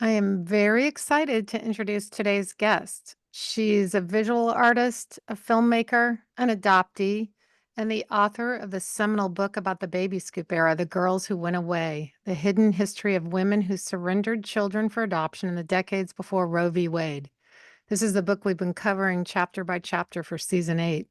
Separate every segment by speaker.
Speaker 1: I am very excited to introduce today's guest. She's a visual artist, a filmmaker, an adoptee, and the author of the seminal book about the baby scoop era, The Girls Who Went Away, the hidden history of women who surrendered children for adoption in the decades before Roe v. Wade. This is the book we've been covering chapter by chapter for season 8.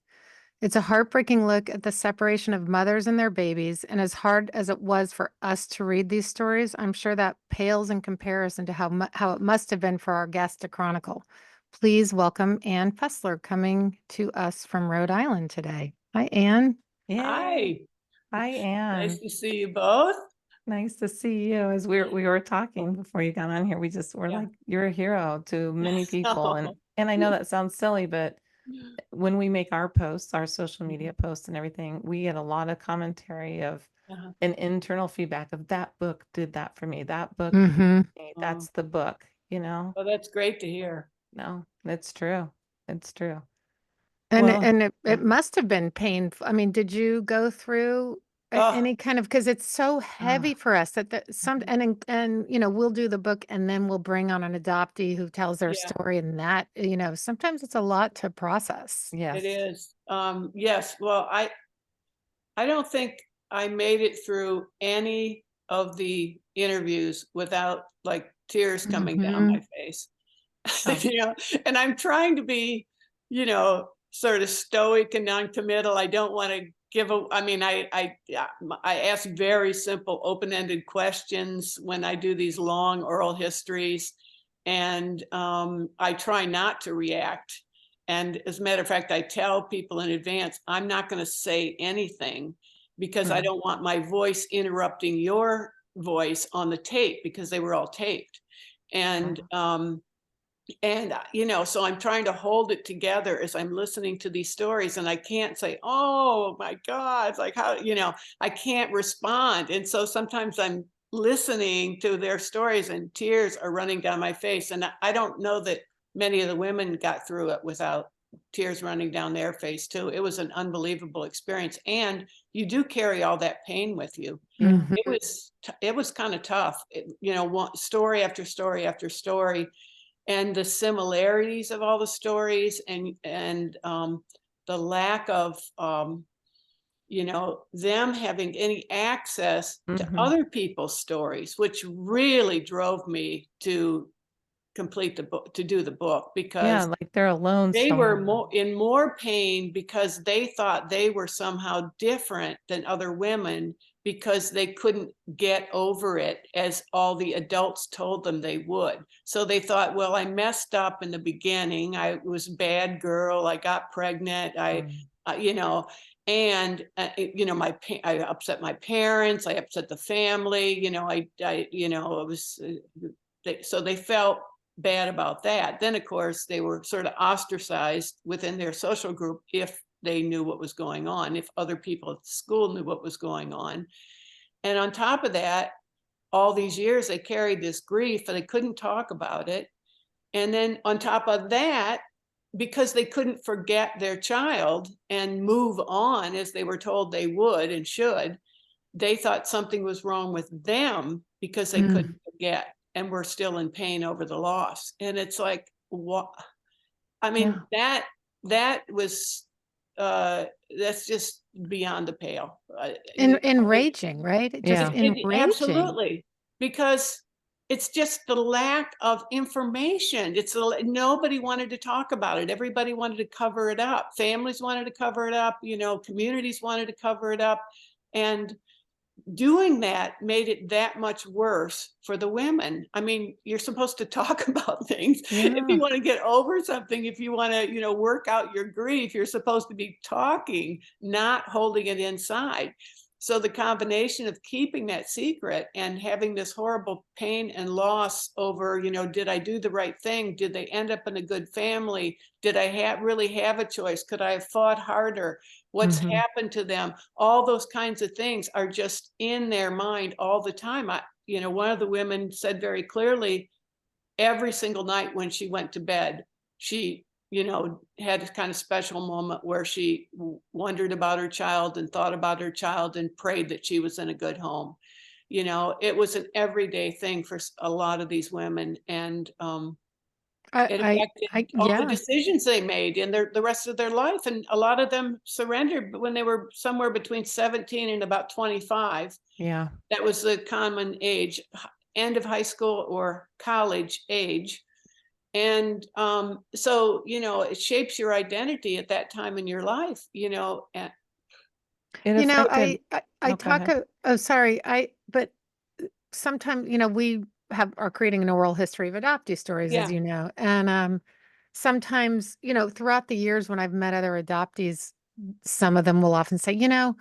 Speaker 1: It's a heartbreaking look at the separation of mothers and their babies, and as hard as it was for us to read these stories, I'm sure that pales in comparison to how it must have been for our guest to chronicle. Please welcome Ann Fessler coming to us from Rhode Island today. Hi, Ann.
Speaker 2: Yay.
Speaker 3: Hi,
Speaker 2: Hi,
Speaker 3: nice
Speaker 2: Anne.
Speaker 3: to see you both.
Speaker 2: Nice to see you. As we were talking before you got on here, we just were
Speaker 3: Yeah.
Speaker 2: like, you're a hero to many people. And
Speaker 3: So,
Speaker 2: and I know that sounds silly, but when we make our posts, our social
Speaker 3: mhm,
Speaker 2: media posts and everything, we get a lot of commentary of
Speaker 3: uh-huh.
Speaker 2: an internal feedback of that book did that for me. That book,
Speaker 1: Mm-hmm.
Speaker 3: Oh,
Speaker 2: that's the book, you know?
Speaker 3: well, that's great to hear.
Speaker 2: No, it's true. It's true.
Speaker 1: And it,
Speaker 2: Well,
Speaker 1: and it,
Speaker 2: yeah.
Speaker 1: it must have been painful. I mean, did you go through
Speaker 3: Oh,
Speaker 1: any kind of, because it's so heavy
Speaker 2: Ah,
Speaker 1: for us that some
Speaker 3: mhm,
Speaker 1: and we'll do the book and then we'll bring on an adoptee who tells their
Speaker 3: yeah,
Speaker 1: story, and that sometimes it's a lot to process.
Speaker 3: it
Speaker 2: yes.
Speaker 3: is. Yes, well, I don't think I made it through any of the interviews without like tears coming down
Speaker 1: Hmm.
Speaker 3: my face.
Speaker 2: Oh,
Speaker 3: You know, and I'm trying to be, sort of stoic and non-committal. I don't want to give a, I mean, yeah, I ask very simple, open-ended questions when I do these long oral histories, and I try not to react. And as a matter of fact, I tell people in advance, I'm not going to say anything because I
Speaker 2: mm,
Speaker 3: don't want my voice interrupting your voice on the tape because they were all taped. And
Speaker 2: mm,
Speaker 3: so I'm trying to hold it together as I'm listening to these stories, and I can't say, "Oh my God," it's like how, I can't respond. And so sometimes I'm listening to their stories and tears are running down my face. And I don't know that many of the women got through it without tears running down their face too. It was an unbelievable experience. And you do carry all that pain with you.
Speaker 2: yeah.
Speaker 3: It was kind of tough, story after story after story, and the similarities of all the stories, and the lack of them having any access to
Speaker 2: Hmm.
Speaker 3: other people's stories, which really drove me to complete the book, to do the book,
Speaker 2: Yeah,
Speaker 3: because
Speaker 2: like they're alone
Speaker 3: they were
Speaker 2: somewhere.
Speaker 3: more in more pain because they thought they were somehow different than other women because they couldn't get over it as all the adults told them they would. So they thought, well, I messed up in the beginning. I was a bad girl. I got pregnant.
Speaker 2: Mm,
Speaker 3: Uh, you know, I upset my parents. I upset the family. It was, so they felt bad about that. Then, of course, they were sort of ostracized within their social group if they knew what was going on, if other people at the school knew what was going on. And on top of that, all these years they carried this grief and they couldn't talk about it. And then on top of that, because they couldn't forget their child and move on as they were told they would and should, they thought something was wrong with them because they
Speaker 1: Mm.
Speaker 3: couldn't forget and were still in pain over the loss. And it's like, what? I mean,
Speaker 2: yeah.
Speaker 3: that was, that's just beyond the pale.
Speaker 1: Enraging, right? Just
Speaker 2: Yeah.
Speaker 1: enraging.
Speaker 3: Absolutely, because it's just the lack of information. Nobody wanted to talk about it. Everybody wanted to cover it up. Families wanted to cover it up. Communities wanted to cover it up, and doing that made it that much worse for the women. I mean, you're supposed to talk about things. If you
Speaker 1: Yeah.
Speaker 3: want to get over something, if you want to, work out your grief, you're supposed to be talking, not holding it inside. So the combination of keeping that secret and having this horrible pain and loss over, did I do the right thing? Did they end up in a good family? Did I really have a choice? Could I have fought harder? What's
Speaker 1: Hmm.
Speaker 3: happened to them? All those kinds of things are just in their mind all the time. One of the women said very clearly, every single night when she went to bed, she, had a kind of special moment where she wondered about her child and thought about her child and prayed that she was in a good home. You know, it was an everyday thing for a lot of these women, and it affected all the
Speaker 1: yeah,
Speaker 3: decisions they made in the rest of their life. And a lot of them surrendered when they were somewhere between 17 and about 25.
Speaker 2: Yeah.
Speaker 3: That was the common age, end of high school or college age. And so, you know, it shapes your identity at that time in your life, you know. And
Speaker 2: It
Speaker 1: you know,
Speaker 2: affected.
Speaker 1: I
Speaker 2: Oh, go
Speaker 1: talk,
Speaker 2: ahead.
Speaker 1: oh, sorry, but sometimes, you know, we are creating an oral history of adoptee stories, as
Speaker 3: yeah,
Speaker 1: you know, and sometimes, you know, throughout the years when I've met other adoptees, some of them will often say, you know,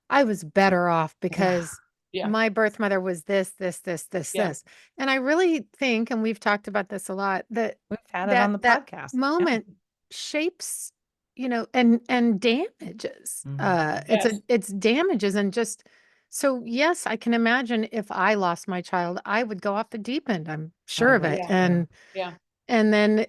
Speaker 1: I was better off
Speaker 2: Yeah.
Speaker 1: because
Speaker 3: yeah,
Speaker 1: my birth mother was this, this, this, this,
Speaker 3: yeah,
Speaker 1: this. And I really think, and we've talked about this a lot, that
Speaker 2: We've had it on the
Speaker 1: that
Speaker 2: podcast. Yeah.
Speaker 1: moment shapes, you know, and damages.
Speaker 3: yes,
Speaker 1: It's damages and just so yes, I can imagine if I lost my child, I would go off the deep end. I'm
Speaker 2: I
Speaker 1: sure of
Speaker 2: would
Speaker 1: it.
Speaker 3: yeah,
Speaker 2: too.
Speaker 3: yeah,
Speaker 1: And then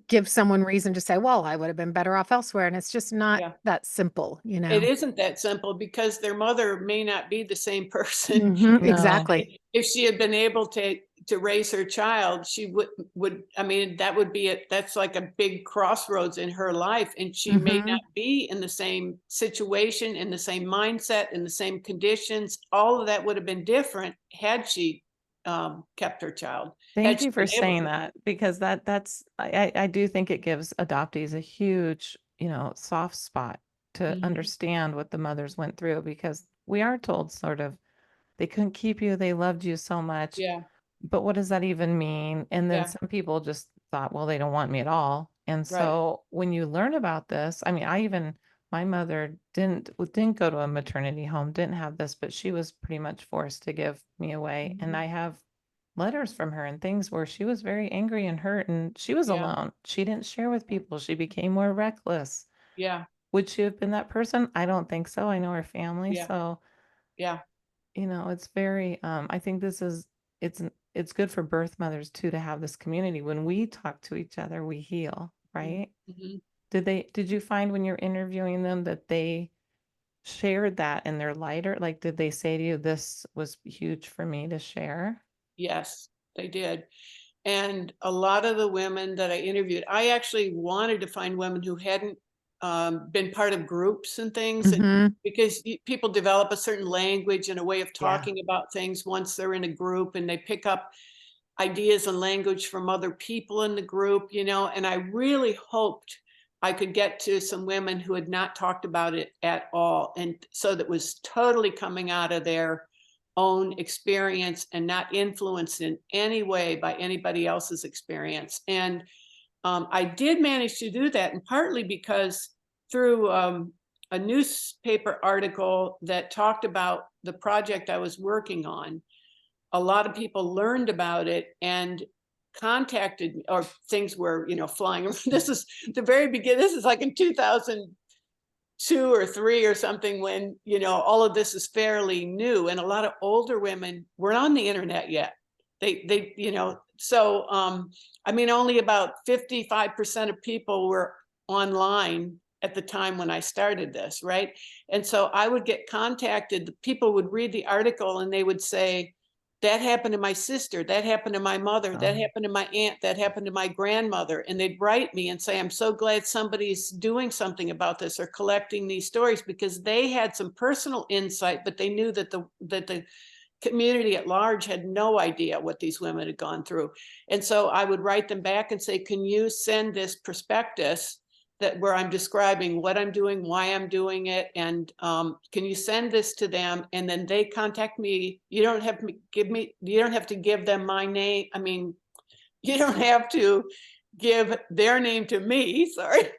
Speaker 1: give someone reason to say, well, I would have been better off elsewhere. And it's just not
Speaker 3: yeah.
Speaker 1: that simple, you
Speaker 3: It
Speaker 1: know.
Speaker 3: isn't that simple because their mother may not be the same person.
Speaker 2: No.
Speaker 1: Exactly.
Speaker 3: If she had been able to raise her child, she would I mean, that would be that's like a big crossroads in her life, and she may not
Speaker 1: Mhm.
Speaker 3: be in the same situation, in the same mindset, in the same conditions. All of that would have been different had she kept her child, had
Speaker 2: Thank
Speaker 3: she
Speaker 2: you for
Speaker 3: been able
Speaker 2: saying
Speaker 3: to.
Speaker 2: that because that's I do think it gives adoptees a huge, soft spot to
Speaker 3: Mhm.
Speaker 2: understand what the mothers went through because we are told sort of they couldn't keep you, they loved you so much.
Speaker 3: Yeah,
Speaker 2: But what does that even mean? And then
Speaker 3: yeah,
Speaker 2: some people just thought, well, they don't want me at all. And
Speaker 3: right.
Speaker 2: so when you learn about this, I mean, my mother didn't go to a maternity home, didn't have this, but she was pretty much forced to give me away. And
Speaker 3: Mhm.
Speaker 2: I have letters from her and things where she was very angry and hurt and she was
Speaker 3: Yeah,
Speaker 2: alone. She didn't share with people. She became more reckless.
Speaker 3: yeah,
Speaker 2: Would she have been that person? I don't think so. I know her family.
Speaker 3: yeah,
Speaker 2: So
Speaker 3: yeah.
Speaker 2: it's very, I think it's good for birth mothers too to have this community. When we talk to each other, we heal, right?
Speaker 3: Mhm.
Speaker 2: Did you find when you're interviewing them that they shared that in their lighter? Like, did they say to you, this was huge for me to share?
Speaker 3: Yes, they did. And a lot of the women that I interviewed, I actually wanted to find women who hadn't been part of groups and things, and
Speaker 1: Mhm.
Speaker 3: because people develop a certain language and a way of
Speaker 2: Yeah.
Speaker 3: talking about things once they're in a group, and they pick up ideas and language from other people in the group, you know. And I really hoped I could get to some women who had not talked about it at all, and so that was totally coming out of their own experience and not influenced in any way by anybody else's experience. And I did manage to do that, and partly because through a newspaper article that talked about the project I was working on, a lot of people learned about it and contacted me, or things were, you know, flying around. This is the very beginning. This is like in 2002 or three or something, when, you know, all of this is fairly new, and a lot of older women weren't on the internet yet. They, you know, so I mean, only about 55% of people were online at the time when I started this, right? And so I would get contacted, the people would read the article and they would say, that happened to my sister, that happened to my mother, that
Speaker 2: Um,
Speaker 3: happened to my aunt, that happened to my grandmother. And they'd write me and say, I'm so glad somebody's doing something about this or collecting these stories, because they had some personal insight, but they knew that the community at large had no idea what these women had gone through. And so I would write them back and say, can you send this prospectus that where I'm describing what I'm doing, why I'm doing it, and can you send this to them? And then they contact me. You don't have to give them my name. I mean, you don't have to give their name to me. Sorry.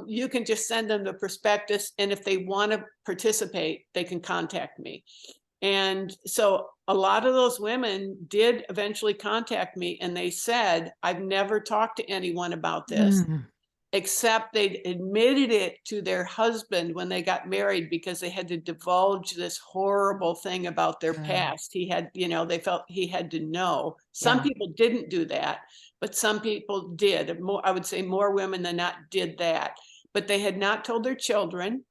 Speaker 3: You can just send them the prospectus, and if they want to participate, they can contact me. And so a lot of those women did eventually contact me, and they said, I've never talked to anyone about this,
Speaker 1: Mm.
Speaker 3: except they admitted it to their husband when they got married, because they had to divulge this horrible thing about their
Speaker 2: mm,
Speaker 3: past. He had, you know, they felt he had to know. Some
Speaker 2: yeah.
Speaker 3: people didn't do that, but some people did. More, I would say more women than not did that, but they had not told their children.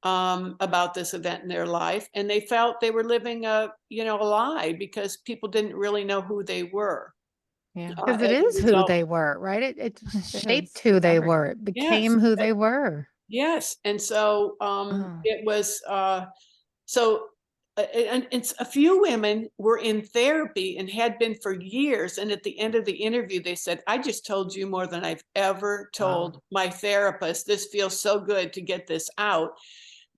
Speaker 3: about this event in their life, and they felt they were living a lie because people didn't really know who they were
Speaker 2: Yeah.
Speaker 1: Because it
Speaker 3: as a
Speaker 1: is who
Speaker 3: result.
Speaker 1: they were, right? It
Speaker 2: It
Speaker 1: shaped
Speaker 2: is.
Speaker 1: who
Speaker 2: It's
Speaker 1: they
Speaker 2: everything.
Speaker 1: were. It
Speaker 3: Yes,
Speaker 1: became who they were.
Speaker 3: yes, and so
Speaker 2: Oh,
Speaker 3: it was so. And it's a few women were in therapy and had been for years. And at the end of the interview, they said, "I just told you more than I've ever told
Speaker 2: wow.
Speaker 3: my therapist. This feels so good to get this out."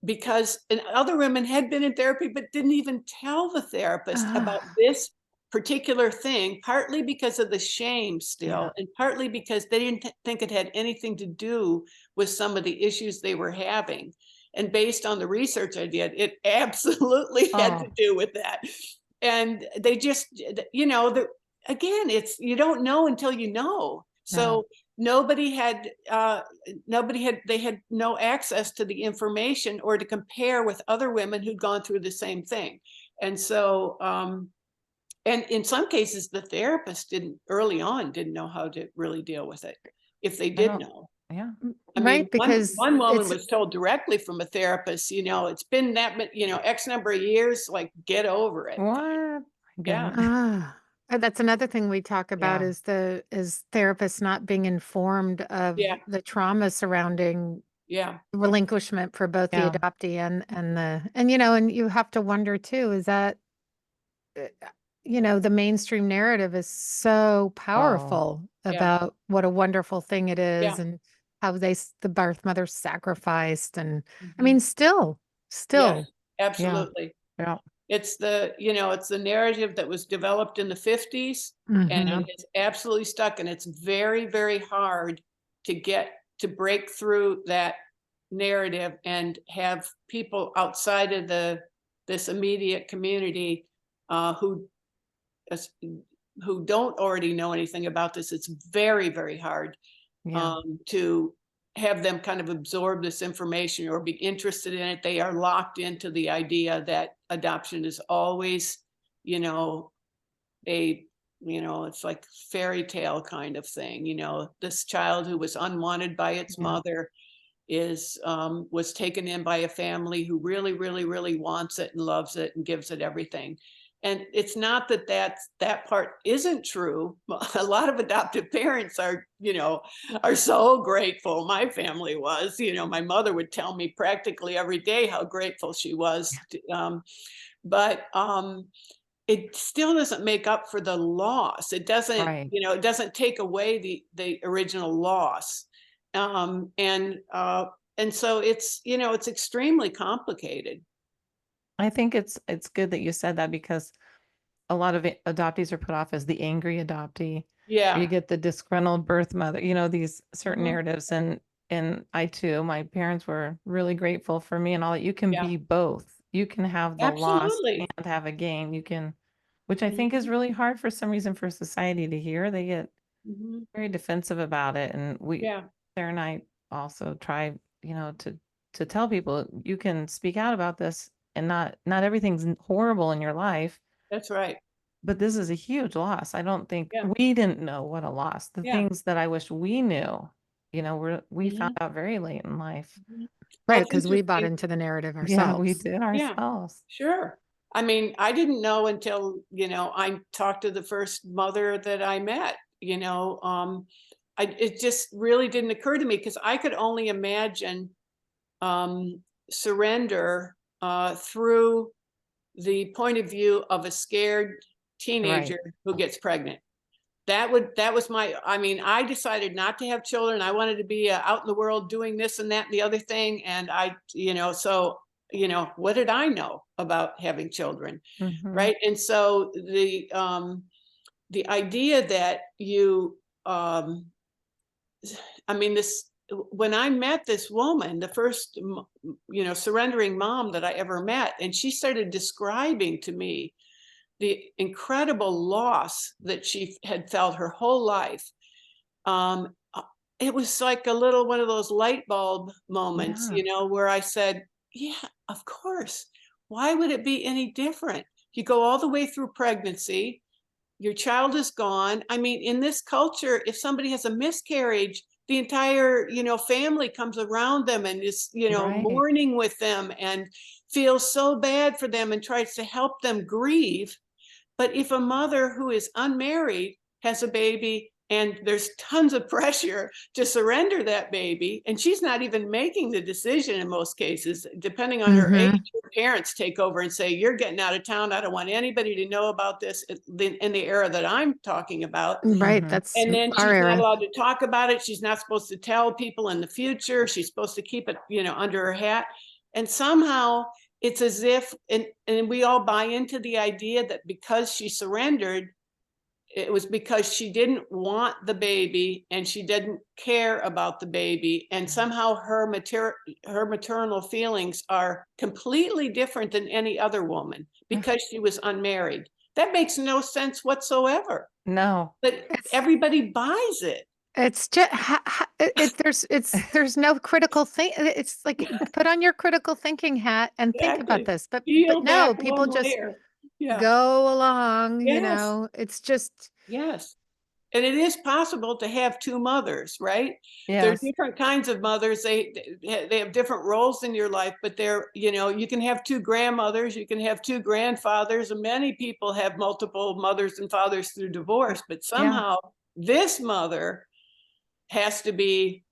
Speaker 3: Because and other women had been in therapy but didn't even tell the therapist about
Speaker 1: Ah,
Speaker 3: this particular thing, partly because of the shame
Speaker 2: Yeah.
Speaker 3: still, and partly because they didn't think it had anything to do with some of the issues they were having. And based on the research I did, it absolutely had to
Speaker 2: Oh,
Speaker 3: do with that. And they just, again, it's you don't know until you know.
Speaker 2: no.
Speaker 3: So nobody had they had no access to the information or to compare with other women who'd gone through the same thing. And so and in some cases the therapist didn't early on didn't know how to really deal with it, if they
Speaker 2: I
Speaker 3: did
Speaker 2: don't.
Speaker 3: know.
Speaker 2: Yeah.
Speaker 3: I mean,
Speaker 1: right, because
Speaker 3: one woman
Speaker 1: it's
Speaker 3: was told directly from a therapist, it's been X number of years, like, get over it.
Speaker 2: What? My
Speaker 3: Yeah,
Speaker 2: goodness.
Speaker 1: ah, that's another thing we talk about
Speaker 2: Yeah.
Speaker 1: is is therapists not being informed of
Speaker 3: yeah,
Speaker 1: the trauma surrounding
Speaker 3: yeah,
Speaker 1: relinquishment for both the
Speaker 2: Yeah.
Speaker 1: adoptee and and you have to wonder too, is that uh, the mainstream narrative is so
Speaker 2: Oh,
Speaker 1: powerful
Speaker 3: yeah,
Speaker 1: about what a wonderful thing it
Speaker 3: yeah.
Speaker 1: is and how the birth mother sacrificed and I
Speaker 3: Mhm.
Speaker 1: mean
Speaker 3: Yes,
Speaker 1: still
Speaker 2: yeah.
Speaker 3: absolutely.
Speaker 2: Yeah.
Speaker 3: It's the narrative that was developed in the 50s, and
Speaker 1: hmm
Speaker 2: Yeah.
Speaker 3: it is absolutely stuck, and it's very, very hard to break through that narrative and have people outside of this immediate community, who as who don't already know anything about this. It's very, very hard
Speaker 2: Yeah.
Speaker 3: to have them kind of absorb this information or be interested in it. They are locked into the idea that adoption is always, you know, a it's like fairy tale kind of thing. This child who was unwanted by its
Speaker 2: Yeah.
Speaker 3: mother is was taken in by a family who really, really, really wants it and loves it and gives it everything. And it's not that that part isn't true. A lot of adoptive parents are so grateful. My family was, my mother would tell me practically every day how grateful she was. But it still doesn't make up for the loss. It doesn't,
Speaker 2: Right.
Speaker 3: it doesn't take away the original loss. And so it's extremely complicated.
Speaker 2: I think it's good that you said that because a lot of adoptees are put off as the angry adoptee, or you
Speaker 3: Yeah.
Speaker 2: get the disgruntled birth mother, these certain
Speaker 3: Mhm.
Speaker 2: narratives. And I too, my parents were really grateful for me and all that. You can
Speaker 3: Yeah.
Speaker 2: be both. You can have the loss and
Speaker 3: Absolutely.
Speaker 2: have a gain. You can, which I think is
Speaker 3: Mhm.
Speaker 2: really hard for some reason for society to hear. They get
Speaker 3: Mhm.
Speaker 2: very defensive about it. And
Speaker 3: Yeah.
Speaker 2: Sarah and I also try, to tell people you can speak out about this and not everything's horrible in your life,
Speaker 3: That's right.
Speaker 2: but this is a huge loss. I don't think
Speaker 3: Yeah.
Speaker 2: we didn't know what a loss. The
Speaker 3: Yeah.
Speaker 2: things that I wish we knew, we found
Speaker 3: Mhm.
Speaker 2: out very late in life.
Speaker 3: Mhm. Well,
Speaker 1: right
Speaker 3: it's
Speaker 1: because we bought
Speaker 3: interesting.
Speaker 1: into the narrative
Speaker 2: Yeah, we
Speaker 1: ourselves.
Speaker 2: did
Speaker 3: Yeah.
Speaker 2: ourselves.
Speaker 3: Sure. I mean, I didn't know until, I talked to the first mother that I met, it just really didn't occur to me because I could only imagine um, surrender through the point of view of a scared
Speaker 2: Right.
Speaker 3: teenager who gets pregnant. That was I mean, I decided not to have children. I wanted to be out in the world doing this and that and the other thing. And what did I know about having children?
Speaker 2: Hmm.
Speaker 3: Right. And so the idea that um, I mean, when I met this woman, the first, surrendering mom that I ever met, and she started describing to me the incredible loss that she had felt her whole life. It was like a little one of those light bulb moments,
Speaker 2: Yeah.
Speaker 3: where I said, yeah, of course. Why would it be any different? You go all the way through pregnancy, your child is gone. I mean, in this culture, if somebody has a miscarriage, the entire, family comes around them and is,
Speaker 2: Right.
Speaker 3: mourning with them and feels so bad for them and tries to help them grieve. But if a mother who is unmarried has a baby and there's tons of pressure to surrender that baby, and she's not even making the decision in most cases, depending on her age, her parents take over and say, "You're getting out of town. I don't want anybody to know about this," in the era that I'm talking about.
Speaker 1: Right.
Speaker 2: Mhm.
Speaker 1: That's
Speaker 3: And then
Speaker 1: our
Speaker 3: she's not
Speaker 1: era.
Speaker 3: allowed to talk about it. She's not supposed to tell people in the future. She's supposed to keep it, under her hat. And somehow it's as if, and we all buy into the idea that because she surrendered, it was because she didn't want the baby and she didn't care about the baby. And somehow her maternal feelings are completely different than any other woman because she was unmarried. That makes no sense whatsoever.
Speaker 2: No.
Speaker 3: But
Speaker 1: It's
Speaker 3: everybody buys it.
Speaker 1: it's just there's no critical thing. It's like put on your critical thinking hat and think about
Speaker 3: Exactly.
Speaker 1: this. But
Speaker 3: Peel
Speaker 1: no,
Speaker 3: back
Speaker 1: people
Speaker 3: one
Speaker 1: just
Speaker 3: layer. Yeah.
Speaker 1: go along,
Speaker 3: Yes.
Speaker 1: it's just
Speaker 3: Yes. And it is possible to have two mothers, right? There are
Speaker 2: Yes.
Speaker 3: different kinds of mothers. They have different roles in your life, but you can have two grandmothers, you can have two grandfathers, and many people have multiple mothers and fathers through divorce, but
Speaker 2: Yeah.
Speaker 3: somehow this mother has to be,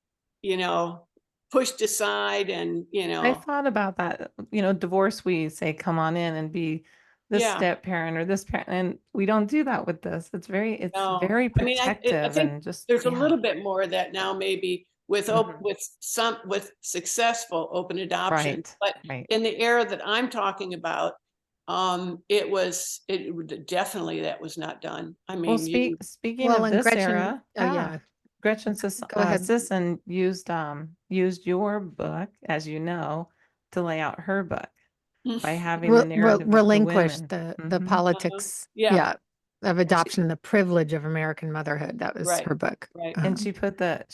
Speaker 3: pushed aside and,
Speaker 2: I thought about that. Divorce, we say, come on in and be this
Speaker 3: yeah.
Speaker 2: step parent or this parent. And we don't do that with this. It's
Speaker 3: No,
Speaker 2: very
Speaker 3: I mean, I
Speaker 2: protective
Speaker 3: think
Speaker 2: and just,
Speaker 3: there's a
Speaker 2: yeah.
Speaker 3: little bit more of that now, maybe with
Speaker 2: Mhm.
Speaker 3: with successful open adoption.
Speaker 2: Right.
Speaker 3: But
Speaker 2: Right.
Speaker 3: in the era that I'm talking about, definitely that was not done. I
Speaker 2: Well,
Speaker 3: mean, you,
Speaker 2: speaking
Speaker 1: well,
Speaker 2: of
Speaker 1: and
Speaker 2: this
Speaker 1: Gretchen,
Speaker 2: era,
Speaker 1: yeah,
Speaker 2: Gretchen
Speaker 1: go ahead.
Speaker 2: Sisson used your book, as you know, to lay out her book by having the narrative of the
Speaker 1: Relinquish
Speaker 2: women.
Speaker 1: the
Speaker 2: Mhm.
Speaker 1: politics,
Speaker 3: yeah,
Speaker 1: yeah, of
Speaker 3: and she,
Speaker 1: adoption, the privilege of American motherhood. That was
Speaker 3: right,
Speaker 1: her book.
Speaker 3: right.
Speaker 2: And she put the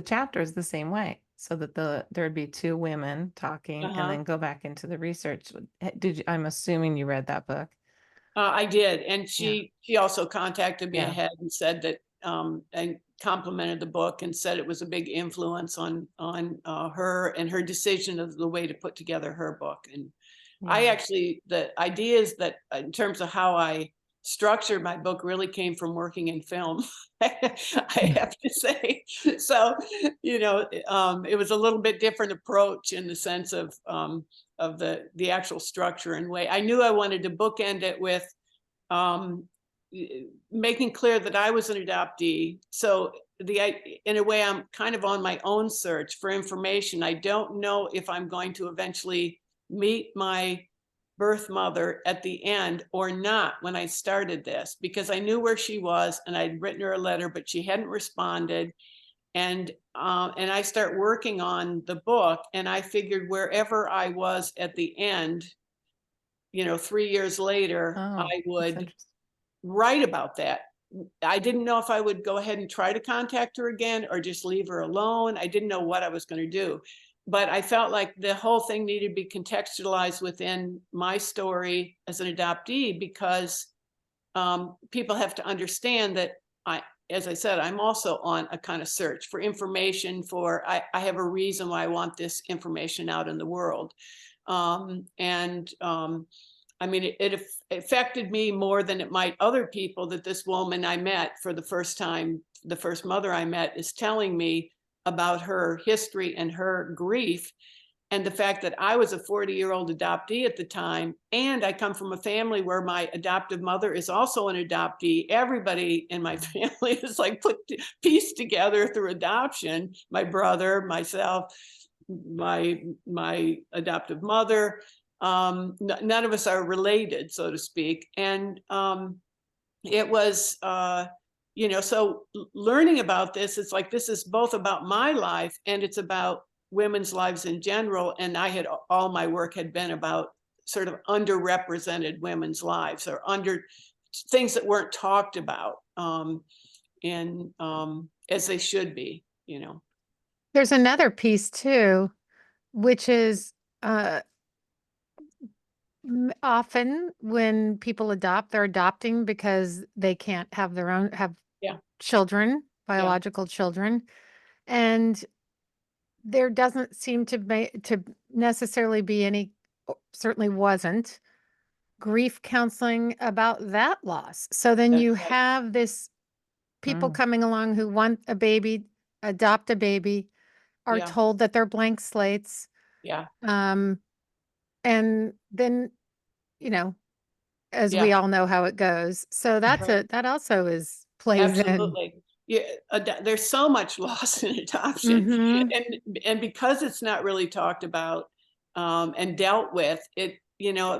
Speaker 2: chapters the same way, so that there'd be two women talking and
Speaker 3: Uh-huh.
Speaker 2: then go back into the research. I'm assuming you read that book.
Speaker 3: I did, and
Speaker 2: Yeah.
Speaker 3: she also contacted me
Speaker 2: Yeah.
Speaker 3: ahead and said that and complimented the book and said it was a big influence on her and her decision of the way to put together her book. And I
Speaker 2: Yeah.
Speaker 3: actually, the ideas that in terms of how I structured my book really came from working in film. I have to say. So, it was a little bit different approach in the sense of the actual structure and way. I knew I wanted to bookend it with um, making clear that I was an adoptee. So in a way, I'm kind of on my own search for information. I don't know if I'm going to eventually meet my birth mother at the end or not when I started this, because I knew where she was and I'd written her a letter, but she hadn't responded. And I start working on the book, and I figured wherever I was at the end, 3 years later,
Speaker 2: Oh,
Speaker 3: I
Speaker 2: that's
Speaker 3: would
Speaker 2: interesting.
Speaker 3: write about that. I didn't know if I would go ahead and try to contact her again or just leave her alone. I didn't know what I was going to do. But I felt like the whole thing needed to be contextualized within my story as an adoptee, because people have to understand that as I said, I'm also on a kind of search for information. I have a reason why I want this information out in the world. I mean, it affected me more than it might other people that this woman I met for the first time, the first mother I met, is telling me about her history and her grief. And the fact that I was a 40-year-old adoptee at the time, and I come from a family where my adoptive mother is also an adoptee. Everybody in my family is like pieced together through adoption. My brother, myself, my adoptive mother. None of us are related, so to speak. And it was, so learning about this, it's like this is both about my life and it's about women's lives in general. And all my work had been about sort of underrepresented women's lives, or under things that weren't talked about as they should be.
Speaker 1: There's another piece too, which is often when people adopt, they're adopting because they can't have have
Speaker 3: Yeah.
Speaker 1: children biological children. And there doesn't seem to necessarily be any, certainly wasn't, grief counseling about that loss. So then
Speaker 3: That's
Speaker 1: you
Speaker 3: right.
Speaker 1: have this people
Speaker 2: Mm.
Speaker 1: coming along who want a baby, adopt a baby, are
Speaker 3: Yeah.
Speaker 1: told that they're blank slates.
Speaker 3: Yeah.
Speaker 1: Um, and then, you know, as
Speaker 3: Yeah.
Speaker 1: we all know how it goes. So
Speaker 3: Right.
Speaker 1: that also is plays in.
Speaker 3: Absolutely. Yeah, there's so much loss in adoption,
Speaker 1: Mhm.
Speaker 3: and because it's not really talked about, and dealt with, it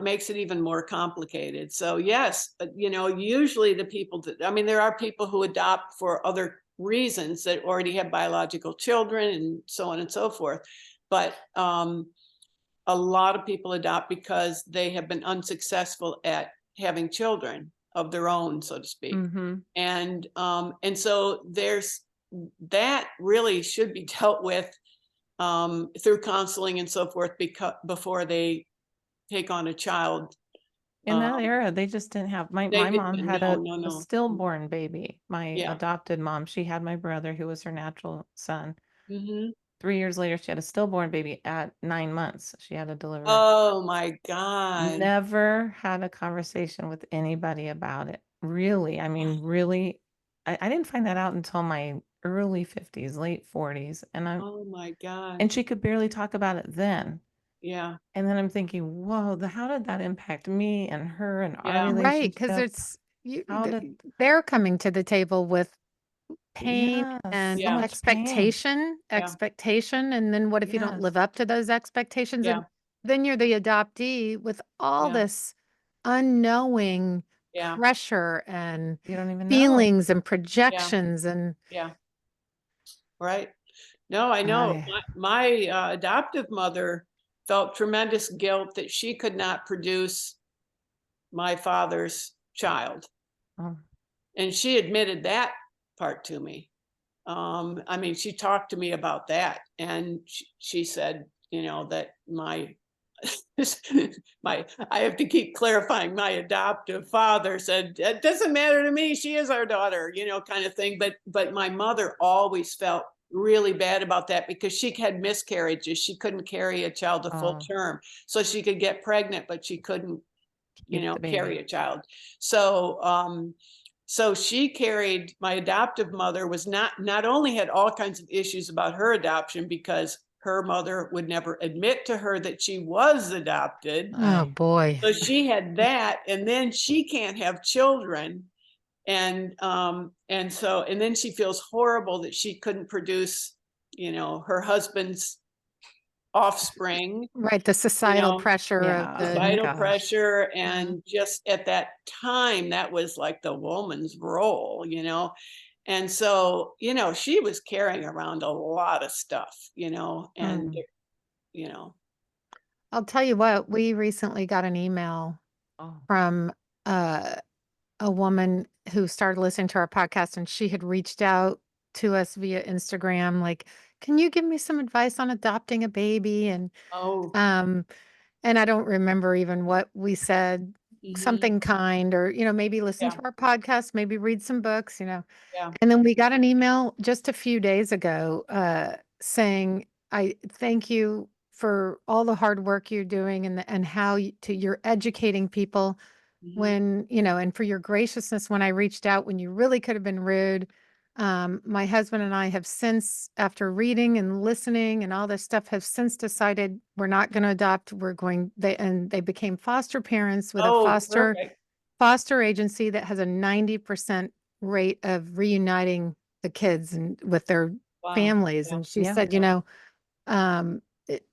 Speaker 3: makes it even more complicated. So yes, usually the people that I mean, there are people who adopt for other reasons that already have biological children and so on and so forth, but a lot of people adopt because they have been unsuccessful at having children of their own, so to speak.
Speaker 2: Mhm.
Speaker 3: And so there's that really should be dealt with through counseling and so forth because before they take on a child.
Speaker 2: In
Speaker 3: Um,
Speaker 2: that era, they just didn't have
Speaker 3: they
Speaker 2: my mom
Speaker 3: didn't.
Speaker 2: had
Speaker 3: No, no,
Speaker 2: a
Speaker 3: no.
Speaker 2: stillborn baby. My
Speaker 3: Yeah.
Speaker 2: adopted mom, she had my brother who was her natural son.
Speaker 3: Hmm.
Speaker 2: 3 years later, she had a stillborn baby at 9 months. She had to deliver.
Speaker 3: Oh my God.
Speaker 2: Never had a conversation with anybody about it. Really, I mean, really, I didn't find that out until my early 50s, late 40s,
Speaker 3: Oh my God.
Speaker 2: and she could barely talk about it then.
Speaker 3: Yeah.
Speaker 2: And then I'm thinking, "Whoa, how did that impact me and her and our
Speaker 3: Yeah.
Speaker 1: Right, because
Speaker 2: relationship?
Speaker 1: it's you
Speaker 2: How did?"
Speaker 1: they're coming to the table with pain
Speaker 2: Yes,
Speaker 1: and
Speaker 2: so
Speaker 3: Yeah.
Speaker 2: much pain.
Speaker 3: Yeah.
Speaker 1: expectation, and then what if you don't live
Speaker 2: Yes.
Speaker 1: up to those expectations?
Speaker 3: Yeah.
Speaker 1: And then you're the adoptee with all
Speaker 3: Yeah.
Speaker 1: this unknowing
Speaker 3: Yeah.
Speaker 1: pressure and
Speaker 2: You don't even know.
Speaker 1: feelings and
Speaker 3: Yeah.
Speaker 1: projections and
Speaker 3: Yeah. Right. No, I know.
Speaker 2: I
Speaker 3: My adoptive mother felt tremendous guilt that she could not produce my father's child,
Speaker 2: oh,
Speaker 3: and she admitted that part to me. I mean, she talked to me about that, and she said, that my my I have to keep clarifying. My adoptive father said it doesn't matter to me. She is our daughter, kind of thing. But my mother always felt really bad about that because she had miscarriages. She couldn't carry a child a full
Speaker 2: oh,
Speaker 3: term, so she could get pregnant, but she couldn't,
Speaker 2: keep the
Speaker 3: carry
Speaker 2: baby.
Speaker 3: a child. So she carried my adoptive mother was not only had all kinds of issues about her adoption because her mother would never admit to her that she was adopted.
Speaker 1: oh
Speaker 2: I
Speaker 1: boy.
Speaker 3: So she had that, and then she can't have children. And then she feels horrible that she couldn't produce, her husband's offspring,
Speaker 1: Right, the societal pressure of
Speaker 2: Yeah,
Speaker 1: the
Speaker 3: societal
Speaker 2: gosh.
Speaker 3: pressure,
Speaker 1: yeah.
Speaker 3: and just at that time that was like the woman's role. And so she was carrying around a lot of stuff, and
Speaker 2: Mm.
Speaker 3: you know
Speaker 1: I'll tell you what, we recently got an email
Speaker 2: Oh,
Speaker 1: from uh, a woman who started listening to our podcast, and she had reached out to us via Instagram, like, "Can you give me some advice on adopting a baby?"
Speaker 3: oh.
Speaker 1: Um, and I don't remember even what we said,
Speaker 3: Hmm.
Speaker 1: something kind, or maybe listen
Speaker 3: Yeah.
Speaker 1: to our podcast, maybe read some books.
Speaker 3: Yeah.
Speaker 1: And then we got an email just a few days ago saying, "I thank you for all the hard work you're doing and how you're educating people
Speaker 3: Hmm.
Speaker 1: when, and for your graciousness when I reached out when you really could have been rude. My husband and I have since, after reading and listening and all this stuff, have since decided we're not going to adopt. They became foster parents with a
Speaker 3: Oh,
Speaker 1: foster
Speaker 3: perfect.
Speaker 1: foster agency that has a 90% rate of reuniting the kids and with their
Speaker 3: Wow.
Speaker 1: families.
Speaker 3: Yeah.
Speaker 1: And she
Speaker 2: yeah.
Speaker 1: said, um, it,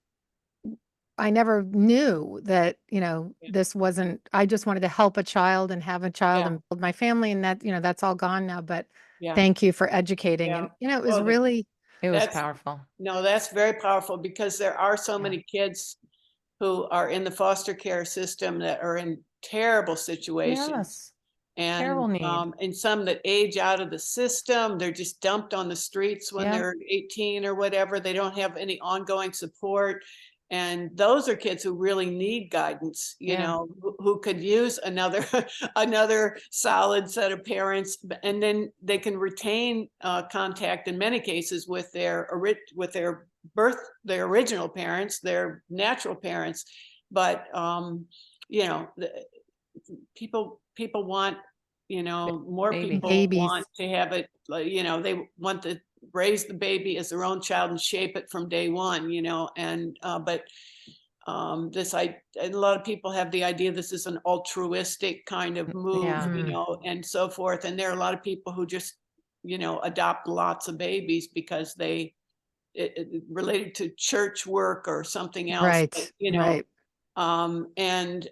Speaker 1: I never knew that,
Speaker 3: Yeah.
Speaker 1: this wasn't, I just wanted to help a child and have a child
Speaker 3: Yeah.
Speaker 1: and build my family. And that, that's all gone now. But
Speaker 3: Yeah.
Speaker 1: thank you for educating.
Speaker 3: Yeah.
Speaker 1: And, it was
Speaker 3: Well,
Speaker 1: really,
Speaker 2: It was
Speaker 3: that's
Speaker 2: powerful.
Speaker 3: no, that's very powerful because there are so
Speaker 2: Yeah.
Speaker 3: many kids who are in the foster care system that are in terrible situations,
Speaker 2: Yes.
Speaker 3: and
Speaker 2: Terrible need.
Speaker 3: some that age out of the system. They're just dumped on the streets when
Speaker 2: Yeah.
Speaker 3: they're 18 or whatever. They don't have any ongoing support. And those are kids who really need guidance, you
Speaker 2: Yeah.
Speaker 3: know, who could use another another solid set of parents, and then they can retain contact in many cases with their original parents, their natural parents. But you know, people want, you know, more
Speaker 2: Baby.
Speaker 3: people want
Speaker 1: Babies.
Speaker 3: to have it, like, you know, they want to raise the baby as their own child and shape it from day one, you know. And but and a lot of people have the idea this is an altruistic kind of move,
Speaker 2: Yeah.
Speaker 3: you
Speaker 1: Mm.
Speaker 3: know, and so forth. And there are a lot of people who just, you know, adopt lots of babies because related to church work or something else. But,
Speaker 1: Right.
Speaker 3: you know,
Speaker 1: Right.
Speaker 3: and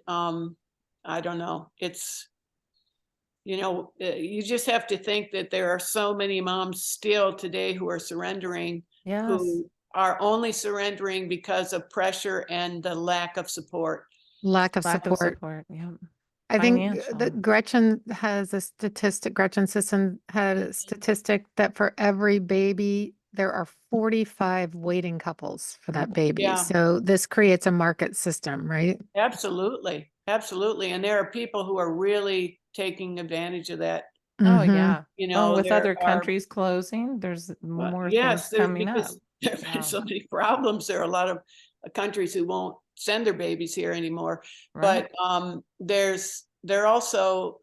Speaker 3: I don't know. It's, you know, you just have to think that there are so many moms still today who are surrendering,
Speaker 2: Yes.
Speaker 3: who are only surrendering because of pressure and the lack of support.
Speaker 1: Lack of
Speaker 2: Lack of
Speaker 1: support.
Speaker 2: support. Yeah.
Speaker 1: I think
Speaker 2: Financial.
Speaker 1: Gretchen has a statistic, Gretchen Sisson had a statistic that for every baby, there are 45 waiting couples for that baby.
Speaker 3: Yeah,
Speaker 1: So this creates a market system, right?
Speaker 3: absolutely. Absolutely. And there are people who are really taking advantage of that.
Speaker 2: Oh,
Speaker 1: Mm-hmm.
Speaker 2: yeah.
Speaker 3: You
Speaker 2: Well,
Speaker 3: know,
Speaker 2: with
Speaker 3: there
Speaker 2: other
Speaker 3: are,
Speaker 2: countries closing, there's more
Speaker 3: yes,
Speaker 2: things
Speaker 3: there's
Speaker 2: coming up.
Speaker 3: because there's been
Speaker 2: Yeah.
Speaker 3: so many problems. There are a lot of countries who won't send their babies here anymore.
Speaker 2: Right.
Speaker 3: But there are also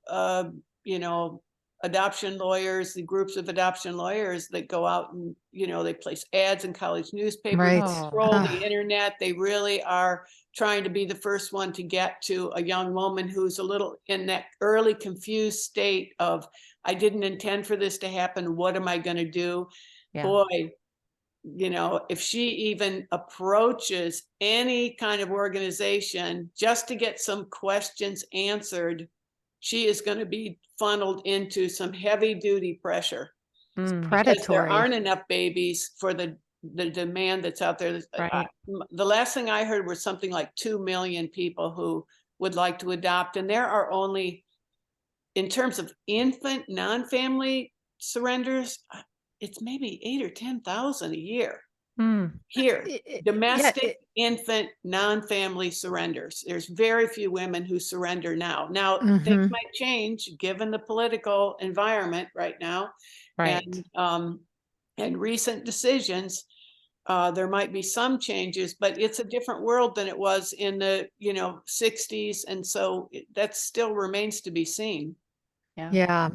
Speaker 3: you know, adoption lawyers, the groups of adoption lawyers that go out and, you know, they place ads in college newspapers,
Speaker 1: Right.
Speaker 3: control the
Speaker 1: Ugh.
Speaker 3: internet. They really are trying to be the first one to get to a young woman who's a little in that early confused state of, I didn't intend for this to happen. What am I going to do?
Speaker 2: Yeah.
Speaker 3: Boy, you know, if she even approaches any kind of organization just to get some questions answered, she is going to be funneled into some heavy duty pressure
Speaker 2: Mm,
Speaker 3: because there
Speaker 1: Predatory.
Speaker 3: aren't enough babies for the demand that's out there.
Speaker 2: right.
Speaker 3: The last thing I heard was something like 2 million people who would like to adopt, and there are only, in terms of infant non-family surrenders, it's maybe 8 or 10,000 a year
Speaker 2: Mm,
Speaker 3: here.
Speaker 1: Yeah.
Speaker 3: Domestic infant non-family surrenders. There's very few women who surrender now. Now things
Speaker 1: Mm-hmm.
Speaker 3: might change given the political environment right now,
Speaker 2: right.
Speaker 3: and recent decisions. There might be some changes, but it's a different world than it was in the, you know, 60s, and so that still remains to be seen.
Speaker 2: Yeah.
Speaker 1: Yeah.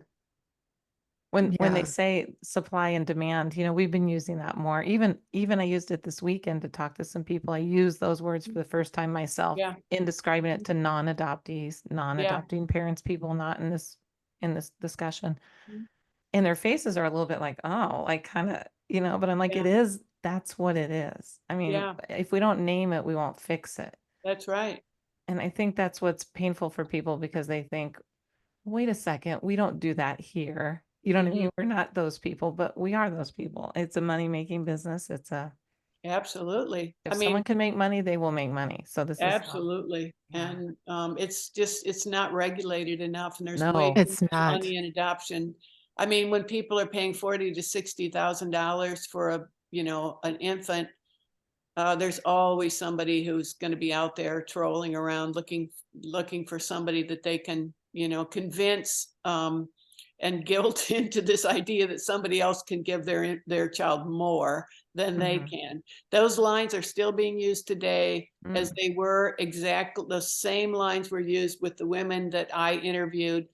Speaker 2: When they
Speaker 1: Yeah.
Speaker 2: say supply and demand, we've been using that more. Even I used it this weekend to talk to some people. I used those words for the first time myself
Speaker 3: Yeah,
Speaker 2: in describing it to non-adoptees,
Speaker 3: yeah.
Speaker 2: non-adopting parents, people not in this discussion.
Speaker 3: Mhm.
Speaker 2: And their faces are a little bit like, oh, like kind of, but I'm like,
Speaker 3: Yeah,
Speaker 2: that's what it is. I mean,
Speaker 3: yeah,
Speaker 2: if we don't name it, we won't fix it.
Speaker 3: that's right.
Speaker 2: And I think that's what's painful for people because they think, wait a second, we don't do that here. You know what I
Speaker 3: Mhm.
Speaker 2: mean? We're not those people, but we are those people. It's a money-making business.
Speaker 3: Absolutely.
Speaker 2: If
Speaker 3: I mean,
Speaker 2: someone can make money, they will make money. So this is not,
Speaker 3: absolutely.
Speaker 2: yeah.
Speaker 3: And it's not regulated enough, and there's way
Speaker 2: No.
Speaker 3: too
Speaker 1: It's
Speaker 3: much
Speaker 1: not.
Speaker 3: money in adoption. I mean, when people are paying $40,000 to $60,000 for an infant, there's always somebody who's going to be out there trolling around looking for somebody that they can, convince and guilt into this idea that somebody else can give their child more than they
Speaker 2: Mhm.
Speaker 3: can. Those lines are still being used today as
Speaker 2: Mm.
Speaker 3: they were. Exactly the same lines were used with the women that I interviewed.